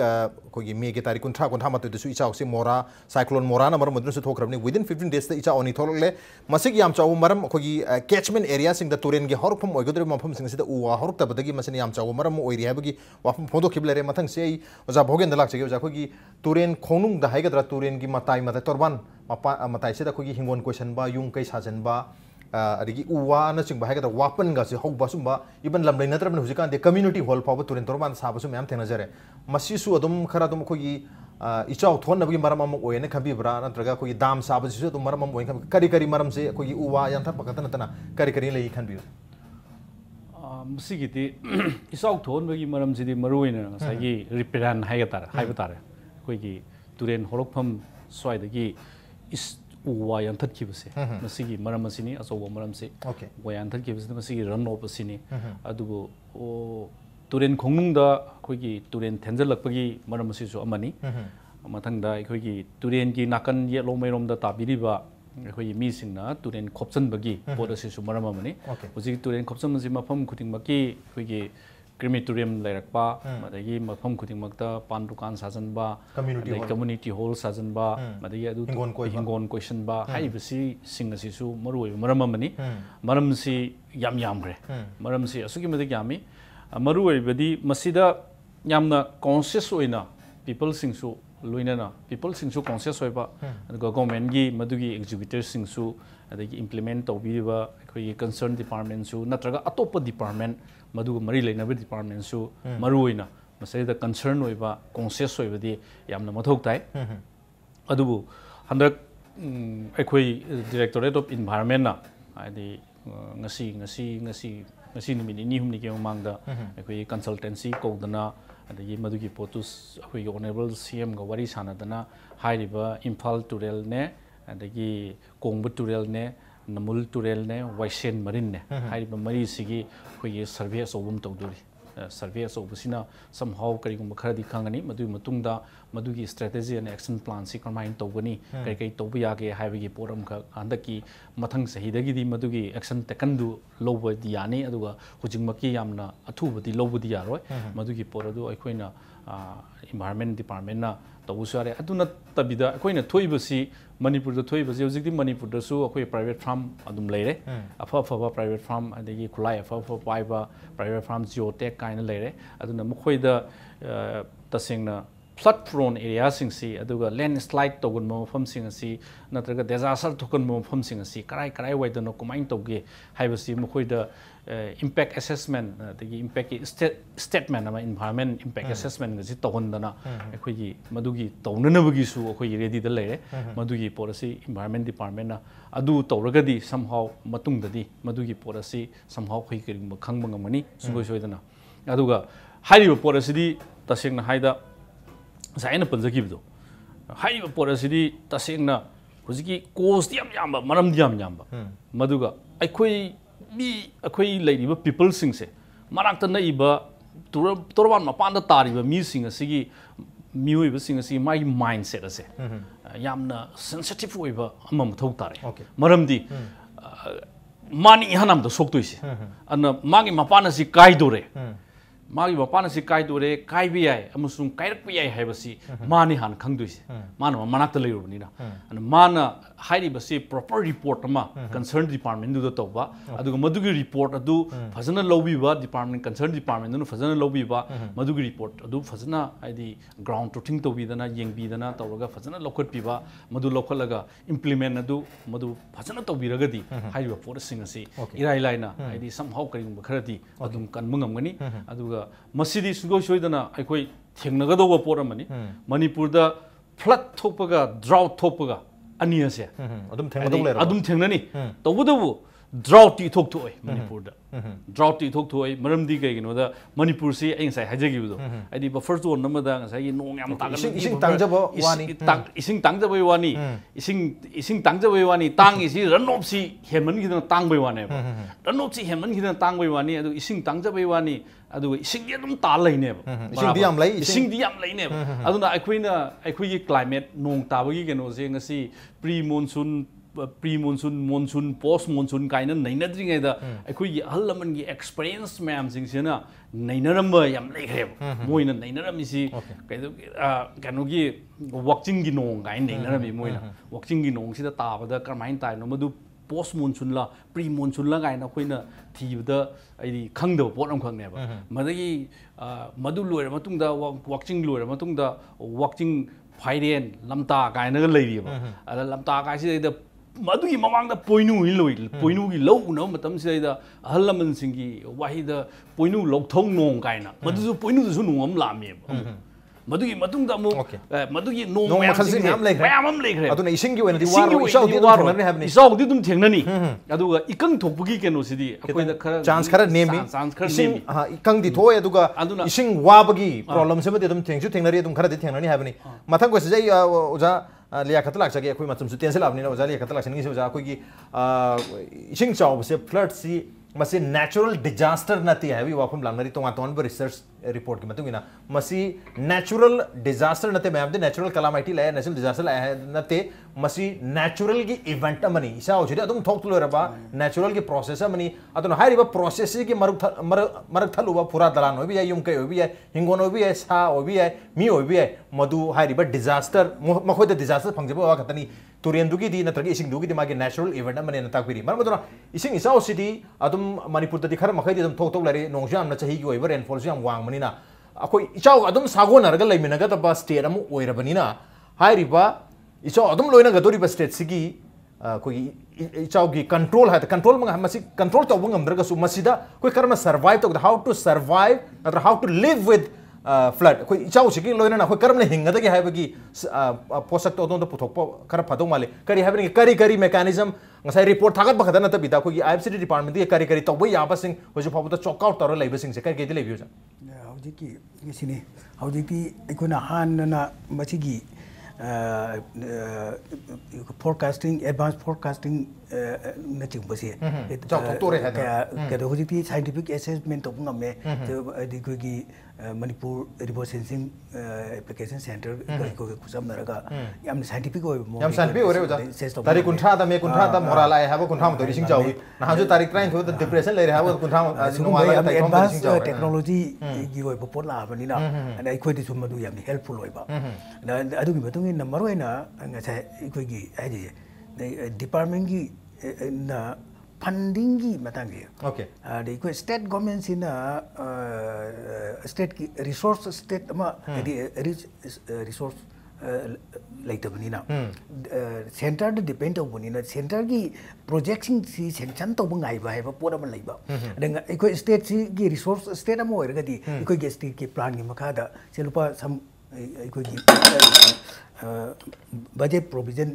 ko gi me ge tarik kun tha matu de su ichau si mora cyclone mora number moduna su thokrabni within 15 days da icha oni tholole masig yam chau maram ko gi catchment area sing da turen ge horphum oigodre mafum sing si da uwa horuk ta badagi masani yam chau maram oiri habagi wafum photo khiblere mathang se oja bhogen da lak chege oja ko gi turen khonung da haigadra turen gi matai torban matai se da ko gi hingon question ba yung kai sajan ba adigi uwa na ching ba haigadra wapan ga se hau ba sum ba even lam lai natra ban hujikan de community hall pa turen torban sa ba sum yam thena jare masi su adum khara dum ko gi ichau thon na bi maram am oyene khabi bra natraga ko gi dam sa ba su dum maram am oyen kari maram se ko gi uwa yan thar pakatana tana kari lai khan bi मसीगिति इसाउ थोनबगी मरम सिदि मरुइना नसागी रिपेरान हाइबतारे कोइगी Tourane होरकफम स्वाइदगी इस उवा यांथतखिबसे मसीगी मरम मसिनी असौबो मरम से वा यांथतखिबसे मसीगी run of सिनी अदुबो Tourane खोंगनुंगदा कोइगी Tourane थेंजलकपगी मरम मसिसु अमनी मथंगदा कोइगी Tourane की नाकन येलो मैरोमदा ताबिरिबा अखोई मीसिंगना तुरेन खोपचनबगी पोदसिसु मरम अमनी हुजि तुरेन खोपचनमसि मफम खुदिंगमकी अखोई क्रिमेटोरियम लेरकपा मदगी मफम खुदिंगमक्ता पान दुकान साजनबा कम्युनिटी हॉल साजनबा मदगी अदु हिंगोन क्वेश्चन बा हाइबसि सिंगसिसु मरुय मरम अमनी मरमसि यामग्रे मरमसि असुगी मदगी यामी मरुयबदी मसिदा यामना कॉन्शियस ओइना पीपल सिंगसु लोइना पीपल सिंगसु कॉन्शियस होइबा गवर्नमेंट की मदुगी एग्जीक्यूटिव सिंगसु अदगी इंप्लीमेंट तौबीबा अखोई कंसर्न डिपार्टमेंट सु नत्रगा अतोप डिपार्टमेंट मदुग मरी लेनब डिपार्टमेंट सु मरुइना मसैदा कंसर्न होइबा कॉन्शियस होइबदी यामना मथौक ताइ अदुबु हंदक अखोई डायरेक्टोरेट ऑफ एनवायरनमेंट ना आदि ngasi numit ni humni ke mangda अखोई कंसल्टेंसी कौदना अदगी मदुगी पोतुस अखोई ऑनरेबल सीएम गा वारी सानादना हाइरिबा इम्फाल टुरेल ने अदगी कोंगबु टुरेल ने नमुल टुरेल ने वाइसेन मरिन ने हाइरिबा मरी सिगी अखोई सर्वे असोबम तौदुरी सर्वे असोबसिना समहाउ करिगुम खरदी खंगनी मदुगी मतुंगदा मदुगी स्ट्रेटेजी एंड एक्शन प्लान सि करमाइन तौगनी कई तौबु यागे हाइबगी पोरम ख हंदकी मथंग सहिदगी मदुगी एक्शन टेकन दु लोबदी यानी अदुगा हुजिंगमकी यामना अथुबदी लोबदी यारोय मदुगी पोरदु अखोइना environment department na tawusu are aduna tabida akoina thoibasi manipur da thoibasi hojikti manipur da su akoi private farm adum leire afa private farm adagi khulai afa paiba private farm geotech kaina leire aduna mokhoi da tasengna flood prone area sing si aduga landslide togun mafam sing asi natraga disaster thokun mafam sing asi karai waidano kumain toge haibasi mokhoi da impact assessment the impact statement ama environment impact assessment ga si tawandana akhoi madugi tawnanabagi su akhoi ready da leire madugi policy environment department na adu tawragadi somehow matungdadi madugi policy somehow khoi kiring khangba ngamani sugoi soidana aduga hairi policy di tasengna haida zaina panjakibdo hairi policy di tasengna hojiki cost yam yamba maram yam yamba maduga akhoi mi akhoi leiriba people sing se marakta na iba torban mapanda tariba mi sing asigi mioi ba sing asigi mai mindset ase yamna sensitive oiba amam thau tare maramdi mani hanam da soktoise ana magi mapana si kaidore magi mapana si kaidore kaibi ai amusung kairak pi ai haibasi mani han khangdoise mana manakta leirubnina ana mana hairi basi proper report ama concerned department du toba aduga madugi report adu fazana lobiba department concerned department nu fazana lobiba madugi report adu fazana aidi ground truthing tobidana yengbidana tawraga fazana lokhat piba madu lokhalaga implement adu madu fazana tobiragadi hairi report sing asi irai laina aidi somehow karingba kharati adum kanmungamgani aduga masidi sugo soidana aikoi thengnagadova poramani manipur da flood thopaga drought thopaga ani ase adum thengnani tawudabu drought ti thok thoi manipur da drought ti thok thoi maramdi kai gino da manipur si ai sai hajagi budo adi buffer zone namada sai nong yam tagan ising tangjabo wani ising tangjabo wani ising tangjabo wani tang isi ranop si heman gidana tangbai wane ranop si heman gidana tangbai wani adu ising tangjabo wani adu ising yadum ta laine ising di yam laine aduna akhoi climate nong tabagi geno se ngasi pre monsoon monsoon post monsoon kaina nainadringai da akhoi halaman gi experience ma'am sing sina nainaramba yam lekhre moina nainaram isi kano gi watching gi nong kai nainarami moina watching gi nong sida tabada karmain tai no madu post monsoon la pre monsoon la gaina khoina thibda ai khangda pot am khangne ba madagi madu loira matungda watching loira matungda watching phaiden lamta kaina ga leiri ba ada lamta kai sida madugi mamang da poinu hiloi poinu gi low no matam sida ahalaman singi wahida poinu lokthong nong kaina madu poinu su nongam lami madugi matungda mo madugi nong mayam lekre aduna isingi wena di waro isau di dum habni isau di dum thengnani aduga ikang thokbugi keno sidi akoi da khara chance khara nemi ikang di thoy aduga ising wabagi problem se mate dum thengju thengnari dum khara di thengnani habni mathang ko sejai oja LIYAQAT lak akoi matum su tense labni na oja LIYAQAT lak singi se oja akoi gi ising chaw se flood si masi natural disaster nati hai wafum langnari ton research report ki matungina masi natural disaster nate ma'am de natural calamity la natural disaster la nate masi natural gi event amani isa ojide adum thok tulo raba natural gi process amani adun hai riba process gi maruk thaluba pura dalan obi yum kai obi hingon obi sa obi mi obi madu hai riba disaster makhoi de disaster phangjaba wa khatani Turian dugi di natragi ising dugi di magi natural event amane na takpiri mar maduna ising isau city adum manipur da dikhar makhai dum thok lari nongjam na chahi gi oiber rainfall jam wang manina akoi ichau adum sago narga laimina ga ba state amu oirabanina hai riba ichau adum loina ga dori ba state sigi koi ichau gi control ha control manga masi control to bungam darga su masida koi karma survive to how to survive or how to live with flood koi ichau sigi loina na koi karma hinga da gi haibagi posak to don da puthok kara phadong male kari habni kari mechanism ngasai report thagat bakada na ta bida koi IFCD department di kari to boy yaba sing hoju phabu ta chok out tor leiba sing se kari ge di leibiu ja hojiki sini hojiki ikuna han na machigi forecasting advanced forecasting na chingba se chok tore ha ka do hojiki scientific assessment to ngam me di ko gi Manipur remote sensing application center ko kusam naraga yam scientific oi mo yam scientific ore ja tari kuntha da me kuntha da moral ai ha kuntha mo rising jawi na ha jo tarik train tho depression le ha kuntha no ma ta thom rising jawi technology gi oi popot la bani na ana ikoi di sum du yam helpful oi ba na adu gi batung in number oi na nga sai ikoi gi ai di department gi na funding gi matang gi okay the ikoi state government in state ki resource state ma resource like the banina center de depend on banina center gi projecting si sanction to bangai ba ba pora ban laiba dengan ikoi state si gi resource state ma oirga di ikoi gi state ki plan gi makha da selupa sam ikoi gi budget provision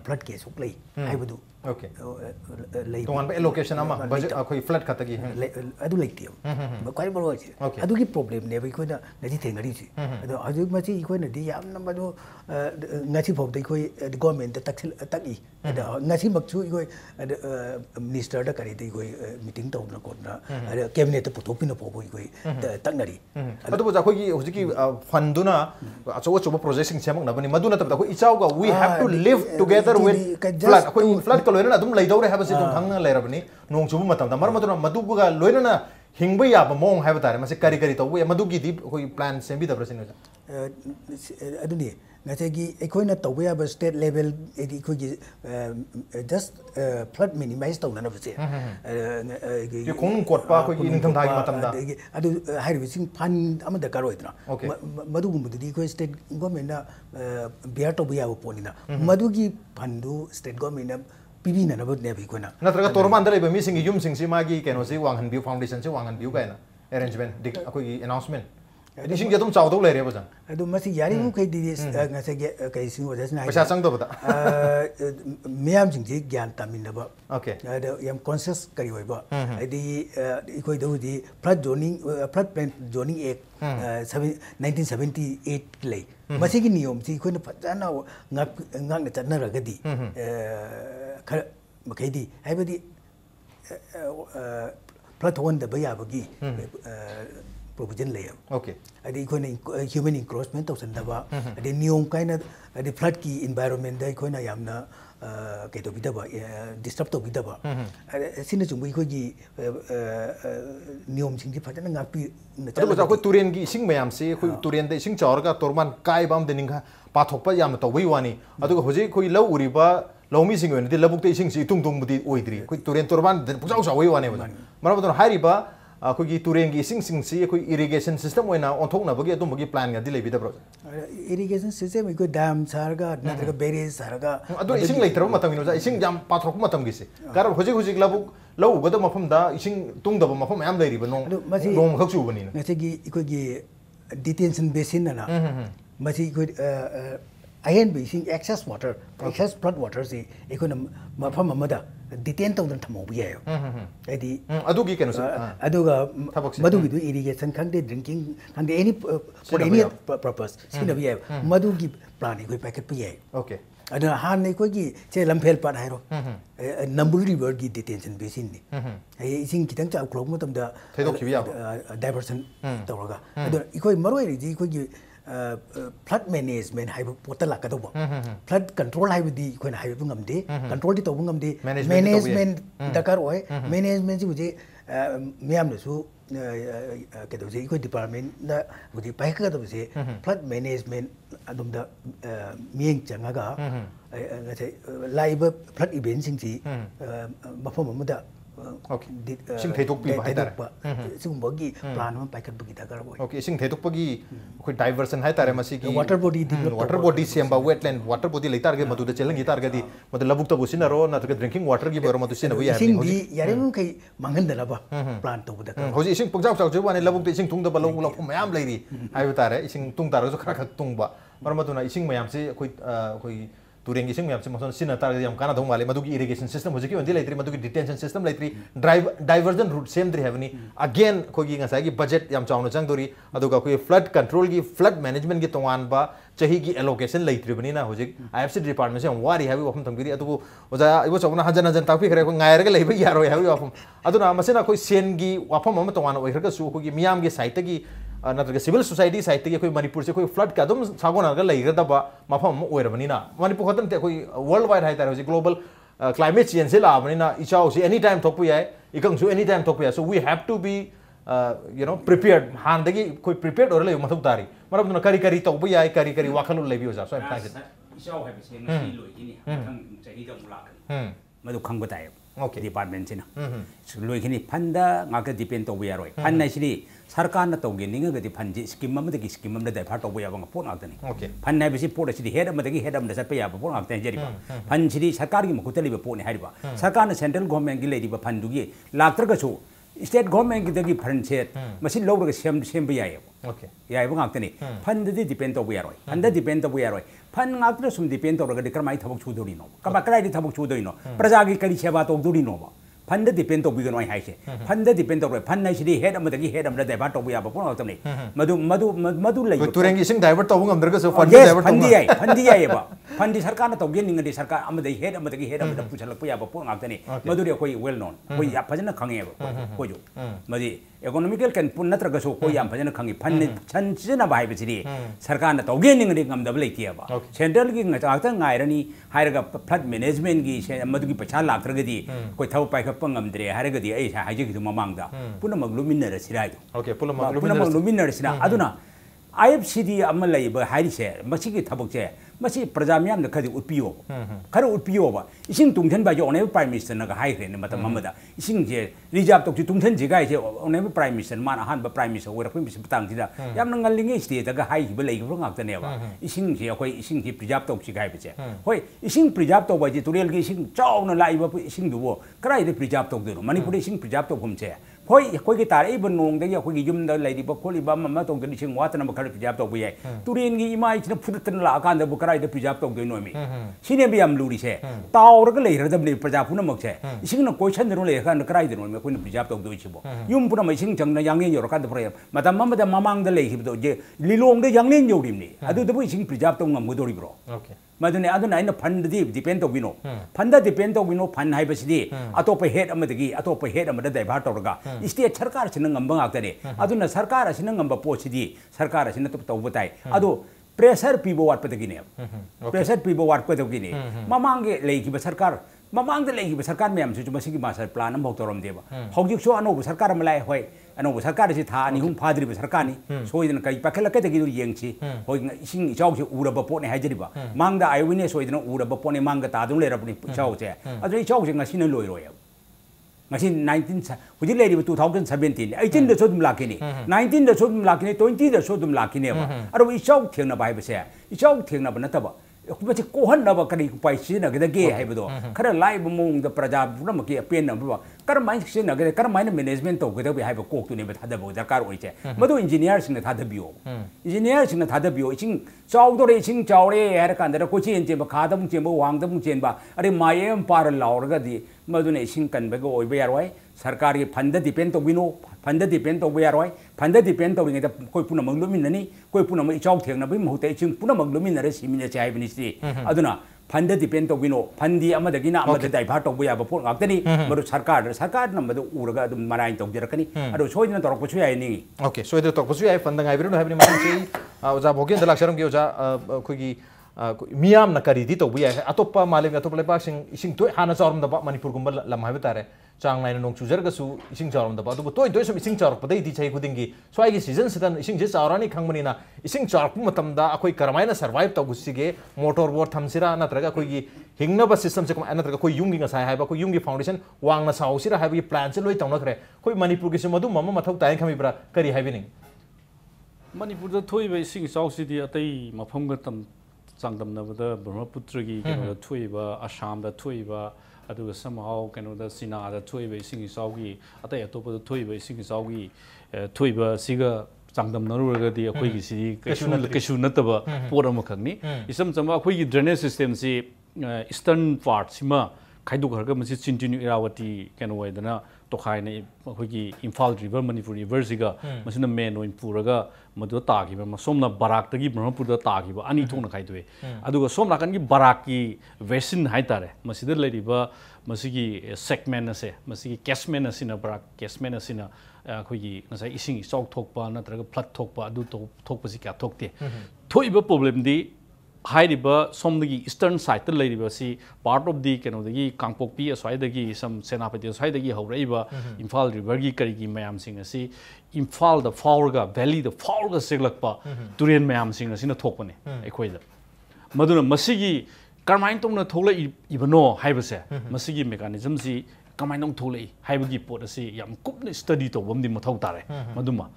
flood case play hai badu okay to one allocation ama budget akoi flood khatagi adu leiti kwai baro chi adu ki problem ne bai koina ngati thengari chi adu aju ma chi koina di yam na madu ngati phok dai koi government ta taki ngati mak chu koi minister da kari dai koi meeting taw na ko na cabinet ta puthok pina pho koi taknari adu ba khoi ki hojiki fund duna acho project sing chamang na bani maduna tab da khoi ichau ga we have to live together with flood khoi flood loina adum leidore haba se dum thangna leirabani nong chubu matam da mar maduna maduga loina na hingba ya ba mong haba tare mase kari kari to we madugi di koi plan sembi da president aduni ngachegi ekoina tawbe ya ba state level edi ko gi just flood minimize tawna na bse ki khong kot pa ko gi ningtham thagi matam da adu hairu sing fan amada karoi dna madu gum di ko state government na bear to ya poni na madu gi fandu state government na pibi na ba ne bi ko na natraga torman da le ba mi sing yum sing si magi keno si wanghan view foundation si wanghan view ka na arrangement dik ko gi announcement ising ge dum chaw do le re ba jang adu masi yari mu kai di ngase ge kai sing wa jasna pasha sang do ba miyam jing ji gyan tamin ba okay adu yam conscious kari hoi ba adi ikoi do di flood plan zoning act 1978 lei masi gi niyom ji koi na phajana ngak na chatna ra ga di khar makai di hai ba di flood one da ba ya ba gi provision layer okay adi koina human encroachment to sandaba adi niyom kaina adi flood ki environment dai koina yamna ke to bidaba disturb to bidaba sina chungbi ko gi niyom sing ji phajana ngapi adu ko turen gi sing mayam se ko turen dai sing chawr ga torman kai bam de ningha pathok pa yam to wi wani adu ko hoji ko lau uri ba lomi sing wen de labuk te sing si tung tung budi oidri ko turen torman de pujaw sa wi wani ba mara ba hari ba अखोगी तुरेंगी सिंग सिंग सी अखोई irrigation system होइना ओंथोकना बगी अदुम बगी plan गदि लेबि दब्रो irrigation system इको dam सारगा नत्रगा बेरेज सारगा अदु इसिंग लेत्रब मतम इनोजा इसिंग जाम पाथरोक मतम गिसे कार होजिक होजिक लाबु लौ गद मफम दा इसिंग तुंगदब मफम याम लेरिबा नोम खक्सु बनिना नसेगी इकोगी डिटेंशन बेसिन ना मसी इको अहेन बिसिंग excess water excess flood water से इकोना मफम अमदा डिटेन तौदन थमो बिया एदी अदुगी केनो अदुगा मदुगी दु इरिगेशन खंदे ड्रिंकिंग खंदे एनी फॉर एनी पर्पस सिना बिया मदुगी प्लान इको पैकेट बिया ओके अदु हान ने कोगी चे लमफेल पाट हाइरो नंबुल रिवर की डिटेंशन बेसिन नि इसिंग कितंग चा क्लोक मतम दा थेदोक खिबिया डाइवर्सन तौरगा अदु इको मरोय रि कोगी flood management hai pota la ka do flood control hai di koina hai bu ngamde control di to bu ngamde management dakar oi management ji buje miyam na su ke do ji ko department na buje pai ka do je flood management adum da mieng changa ga ngase live flood event sing ji mafam amada okay sing thaitok pi ba haidar sing bogi plan ma pai ka bu da gar boy okay sing thaitok pagi khoi diversion hai tare masi ki water body semba wetland water body leitar ge madu da chelang gitar ge di madu labuk ta busina ro na to drinking water gi baro madu sina bu ya sing di yare mu kai mangan da ba plan to bu da hoji sing pokjak chak je wani labuk te sing tung da ba lo mayam leiri hai tare sing tung tar jo khara khak tung ba mar madu na sing mayam se khoi तुरेंगी Singh ma'am से मसन सिन तार यम काना दो माले मधुकी irrigation system होजे की वंदी लेत्री मधुकी detention system लेत्री डाइवर्जन रूट सेम द्री हैवनी अगेन कोगी ngसाई की बजट यम चाउनो चंग दोरी अदुगा कोई फ्लड कंट्रोल की फ्लड मैनेजमेंट की तोवान बा चही की एलोकेशन लेत्री बनी ना होजे आईएफसीडी डिपार्टमेंट से वारी हैवी वफम तंगिरी अदुगो ओजा इबो चौना हजन हजन तापी खरे को ngaयर के लेबे यारो हैवी वफम अदुना मसेना कोई सेन की वफम हम तोवान ओइखरगा सु कोगी मियाम की साइट की नत्रग सिविल सोसाइटी साइट की कोई मणिपुर से कोई फ्लड का दम सागोना का लेगदबा मफम ओइरबनिना मणिपुर खतम ते कोई वर्ल्ड वाइड हाइतार होजे ग्लोबल क्लाइमेट चेंज से लाबनिना इचाउ से एनी टाइम थोकपु याय इकंग सु एनी टाइम थोकपु याय so we have to be prepared हान दगी कोई प्रिपेयर्ड ओर ले मथुक तारी मरब न करी करी तोबु याय करी करी वाखल लेबि ओजा सो एम इचाउ है बिसे नसी लोइगिनी थंग चही जम लाक मदु खंग बताय ओके डिपार्टमेंट से ना लोइगिनी फंदा ngaga डिपेंड तो यारोय फन नाइसिनी सरकार न तौगे निंगगदि फंजी स्कीम अमदगी स्कीम अमदा डाइफार तौबो याबा पोट नागतनी ओके फन नाइबसि पोट असिदि हेड अमदगी हेड अमदा चटपे याबा पोट नागतनी जरिबा फन सिदि सरकार की मखुत लिबा पोट ने हारिबा सरकार न सेंट्रल गवर्नमेंट की लेदिबा फंदुगी लाक्त्रगसु स्टेट गवर्नमेंट की फंड से मशीन लौर सेम याय ओके याय ngakte ni fund di depend to yaroi fund depend to yaroi fund ngakte sum depend to ga karmai thabak chudori no ka bakrai di thabak chudori no praja gi kari seba to duri no fund depend to bi ganoi hai se fund depend to fund nai sidi head amada gi head amada divert to ya ba pon ngakte ni madu lai tureng ising divert to ngam derga so fund divert to fund yai ba fund sarkar na to gen ning di sarkar amada head amada puchalak pa ya ba pon ngakte ni madu ri koi well known koi ya phajana khange ba ko jo madi economical can pun natra so koi yam phajana khangi fund chan china ba hai ba sidi sarkar na to gen ning di ngam da lai ti ba central gi ngata ngai rani hairaga flood management gi madu gi pacha lakra ga di koi thau pai ka pangamdre hairaga di ai ha haji gi mamangda puna maglumin na sirai okay puna maglumin na sina aduna IFCD amma lai ba hairi se masi gi thabak che masi praja myam na khadi utpiyo khara utpiyo ba ising tungthen ba jo ne prime minister na ga hai khre ne matam mamada ising je reserve tok tungthen je gai je ne prime minister man han ba prime minister wera pim patang ti da yam na ngal linge state ga hai ba lai ga ngak ta ne ba ising je akoi ising ji preserve tok chi gai ba che hoi ising preserve tok ba je turel gi ising chaw na lai ba ising du bo krai de preserve tok de manipur ising preserve tok hum che hoi koi gi tar ai ban nong de ya koi gi yum da lai di ba kholi ba ma tong de ising wa ta na ba khari preserve tok ba ye turin gi imai china phudatan la kan da bu krai de preserve tok de no mi sine bi am luri se taw ra ga lai ra da ni praja pu na mak che ising na question de no le kan krai de no me koi na preserve tok do chi bo yum pu na mai sing chang na yang ni yor kan da pra matam ma da mamang da lai hi do je lilong de yang len yo rim ni adu da bu ising preserve tok ngam do ri bro okay madune aduna ina fund di depend to wino fund depend to wino fund hai basidi atopa head amadagi atopa head amada divert tawraga state sarkar sina ngamba ngakta ne aduna sarkar sina ngamba posidi sarkar sina to butai adu pressure pibo wat patagi ne pressure pibo wat patagi ne mamange leiki ba sarkar mamang de leiki ba sarkar mem su masigi master plan am boktoram deba hojik so ano sarkar malai hoi ano sarkar si tha ni hum phadri ba sarkar ni soidna kai pakhala ka tagi yengchi hoi ising chau se uraba po ne hajri ba mangda aiwine soidna uraba po ne mangga ta dum le rapni chau che adu chau se ngasi na loi roi ngasi 19 hujil le 2017 18 da so dum lakini 19 da so dum lakini 20 da so dum lakini ba adu i chau thengna bai ba se i chau thengna ba na ta ba बच्चे Kohn नब करी पैसे नगद गे है बदो खर live मोंग the प्रजा पुरम के pen नब कर माइन से नगद कर माइन मैनेजमेंट तो गद है कोक तुने बता दबो दरकार होय छे मदो इंजीनियर सिंग था दबियो इंजीनियर सिंग था दबियो इसिंग चाउदोरे इसिंग चाउरे हर कांदर को चेन चे खादम चे वांगदम चेन बा अरे मायम पार लावरगदी मदुने इसिंग कनबग ओइबे यारवाय सरकार के फंड डिपेंड तो विनो फंड डिपेंड तो यारवाय फंड डिपेंड तो रिंगे कोई पुना मंगलुमिननी कोई पुना इचाउ थेंगना बि महुते इसिंग पुना मंगलुमिनरे सिमिने चाय बिनिसि अदुना फंड डिपेंड तो विनो फंडी अमदगिना अमद डाइभार्ट तो याब पोर गाक्तनी मरु सरकार नंबर उरगा दुम मराइन तो जरकनी अदो सोइदना तोरकपसु याय नि ओके सोइदो तोरकपसु याय फंड गाइबिरु हाबिनि मानसि ओजा भोगेन दलाक्षरम के ओजा खुगी मियाम न करीदी तो बुया है अतोप्पा मालिक अतोप्पा लेपासिंग इसिंग तो हाना चावरम दबा मणिपुर गुम्बा लम हाइबे तारे चांग नाइन नोंग चुजरगसु इसिंग चावरम दबा अदुबो तोय सम इसिंग चावरक पदै दि छै खुदिंगी स्वाइगी सीजन सिदन इसिंग जे चावरानी खंगमनिना इसिंग चावरक मतमदा अखोय करमाइना सर्वाइव तगुसिगे मोटर बोर थमसिरा नत्रगा कोई हिंगनबा सिस्टम से नत्रगा कोई युंगी ngасai हाइबा कोई युंगी फाउंडेशन वांगना साउसिरा हाइबा प्लान से लोय तौनखरे कोई मणिपुर के मधु मम मथौ ताय खमिब्रा करी हाइबिनी मणिपुर द थोइबे इसिंग चाउसिदि अतै मफमगा तम चांगदमनबदा ब्रह्मपुत्र की केनो थोइबा आसाम दा थोइबा अदुगा समहाउ केनो दा सिना दा थोइबा इसिंग साउगी अतै अतोप दा थोइबा इसिंग साउगी थोइबा सिगा चांगदमनरुगदि अखोइगी सिदि केसु नतबा पोरम खंगनी इसम चमा अखोइगी ड्रेनेज सिस्टम सि ईस्टर्न पार्ट सिमा खाइदोखरगा मसि चिन्टिनु इरावती केनो वैदना तोखाइने अखोइगी इम्फाल रिवर मणिपुर रिवर सिगा मसिना मेन ओइन पुरगा मदु तागिबा मसोमना बराकतगी ब्रह्मपुरदा तागिबा अनि थोंना खाइदोए अदुगा सोम नाकनगी बराककी वेसिन हाइतारे मसिदा लेरिबा मसिगी सेगमेंट असे मसिगी कैशमेंट असिना बराक कैशमेंट असिना अखोइगी नसाइ इसिंग इचौक थोकपा नत्रगा फ्लड थोकपा अदु थोकपसि क्या थोकते थोइबा प्रॉब्लम दी हाइरिबा सोमदगी ईस्टर्न साइड त लेरिबा सि पार्ट ऑफ दी केनोदगी कांगपोकपी असवाइदगी सम सेनापति असवाइदगी हौरइबा इम्फाल रिवर की करिगी मयाम सिंग असि इम्फाल द फाउरगा वैली द फाउरगा सेगलकपा तुरेन मयाम सिंग असिना थोकपने एखोइदा मदुना मसिगी करमाइन तोंना थोले इबनो हाइबसे मसिगी मेकानिज्म सि करमाइन तों थोले हाइबगी पोट असि याम कुपने स्टडी तोबमदि मथौ तारे मदुमा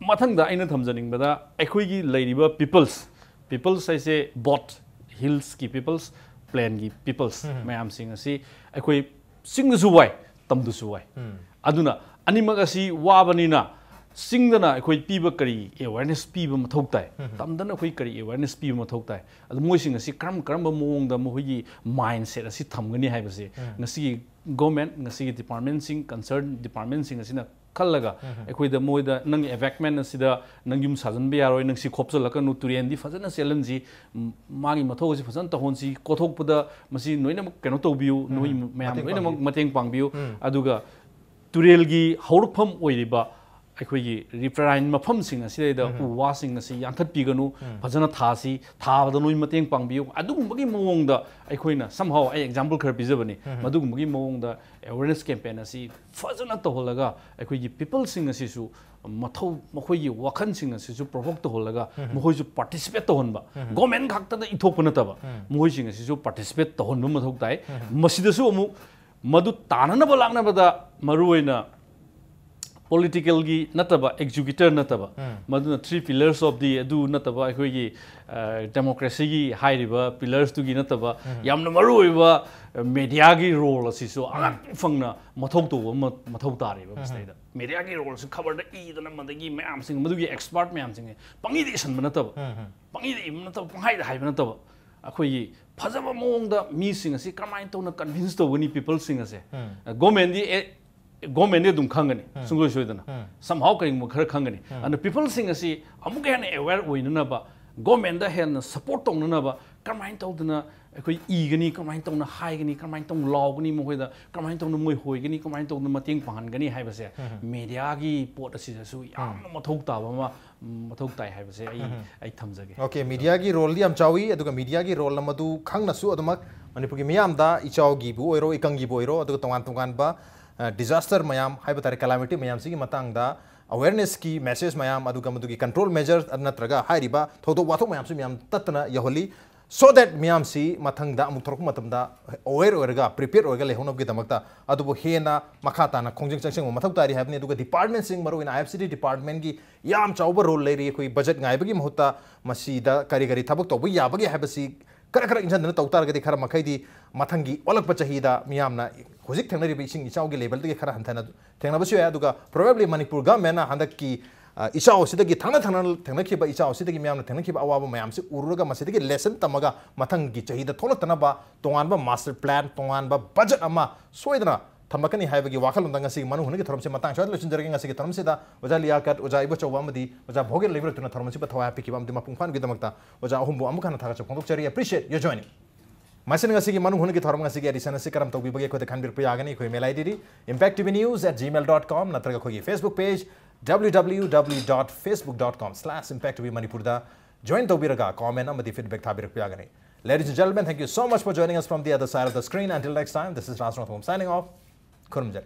मथंगदा आइना थमजनिंगबदा एखोइगी लेरिबा पीपल्स ऐसे बोट हिल्स की पीपल्स प्लेन की पीपल्स मैम सिंग असी अखोई सिंगसु वाई तमदुसु वाई अदुना animak asi wabanina singdana akhoi piba kari awareness piba mathau tai tamdana akhoi kari awareness piba mathau tai adu moi sing asi karam mawongda mohogi mindset asi thamgani haibase ngasi government ngasi department sing concerned department sing asina khallaga akhoi da moida nang evacuation asida nang yum sajan be yaroi nang si khopsalaka nu turian di fajana selanji magi mathau si fajan ta honsi kothokpada masi noina keno tobiu noi mayam noina mateng pangbiu aduga turelgi haurpham oiriba अखोई रिफ्राइन मफम सिंग असिदा उवा सिंग असि यांथत पिगनु फजना थासी थाबद नोइ मतेंग पांगबियो अदुगुंबगी मवोंगदा अखोइना somehow I example खर पिजबनी मदुगुंबगी मवोंगदा awareness campaign असि फजना तहोलगा अखोई people sing असिसु मथौ मखोई वखन सिंग असिसु provoke तहोलगा मखोइसु participate तहोनबा government खाक्तदा इथोक नतबा मखोइ सिंग असिसु participate तहोनब मथौ ताइ मसिदसु अमु मदु ताननब लांगनबदा मरुइना political gi nataba executor nataba maduna 3 pillars of the adu nataba akhoi gi democracy gi high riba pillars tu gi nataba yamna maru oiba media gi role asiso anga fangna mathau to mathau tare ba mistake media gi role su khabar da I dana madagi mayam sing madu gi expert mayam sing pangi de san nataba pangi de nataba pangai da hai nataba akhoi gi phajaba mong da mi sing asi kamai to na convince to wani people sing ase government di government ne dum khangani sunglo soidana somehow karing mo khar khangani and people sing asi amuke han aware oinana ba government da hen support tongna ba kamai tawdana akoi igani kamai tongna haigani kamai tong lawgani mo hoida kamai tongna moi hoigani kamai tongna mateng pangani haibase media gi pot asi su yam mathok ta ba mathok tai haibase ai thamjage okay media gi role di am chawi aduga media gi role namadu khangna su adumak manipur gi miyam da ichau gi bu oiro ikang gi bu oiro aduga tongan ba disaster mayam haiba tare calamity mayam sigi matang da awareness ki message mayam aduga madugi control measures anatraga hairiba thodo wathok mayam su mayam tatna yaholi so that mayam si mathang da amuk thorok matam da aware orga prepare orga lehonob gi damakta adubu hena makhata na khongjing changseng mathok tari habni aduga department sing maru in IFCD department gi yam chauba role leri koi budget ngai bagi mahutta masi da kari thabak to bu ya bagi habasi kara injan na tawtar ga khara makhai di mathangi olak pachahi da miyamna hojik thangna ri ising ichau gi level de khara hanthana thengna basu ya aduga probably manipur government na handak ki ichau sidagi thangna ki ba ichau sidagi miyamna thangna ki ba awaba mayam se uruga masidagi lesson tamaga mathangi chahi da thola tana ba tongan ba master plan tongan ba budget ama soidana thamakani haibagi wakal undanga sig manu hunagi thorom se matang shad lochin jaragi ngasi thorom se da oja liyakat oja IBOCHOUBA amadi oja bhogen level tuna thorom se ba thawaya piki bam dima pungfan gi damakta oja humbu amukana thaga chok chari appreciate your joining masin ngasi gi manu hunagi thorom ngasi gi addition se karam tawbi bagi ko de khanbir pu yagani ko email id impacttvnews@gmail.com natraga ko gi facebook page www.facebook.com/impacttvmanipur da join tawbiraga comment amadi feedback thabir pu yagani ladies and gentlemen thank you so much for joining us from the other side of the screen until next time this is Raj Ranthambam signing off Kurumjar.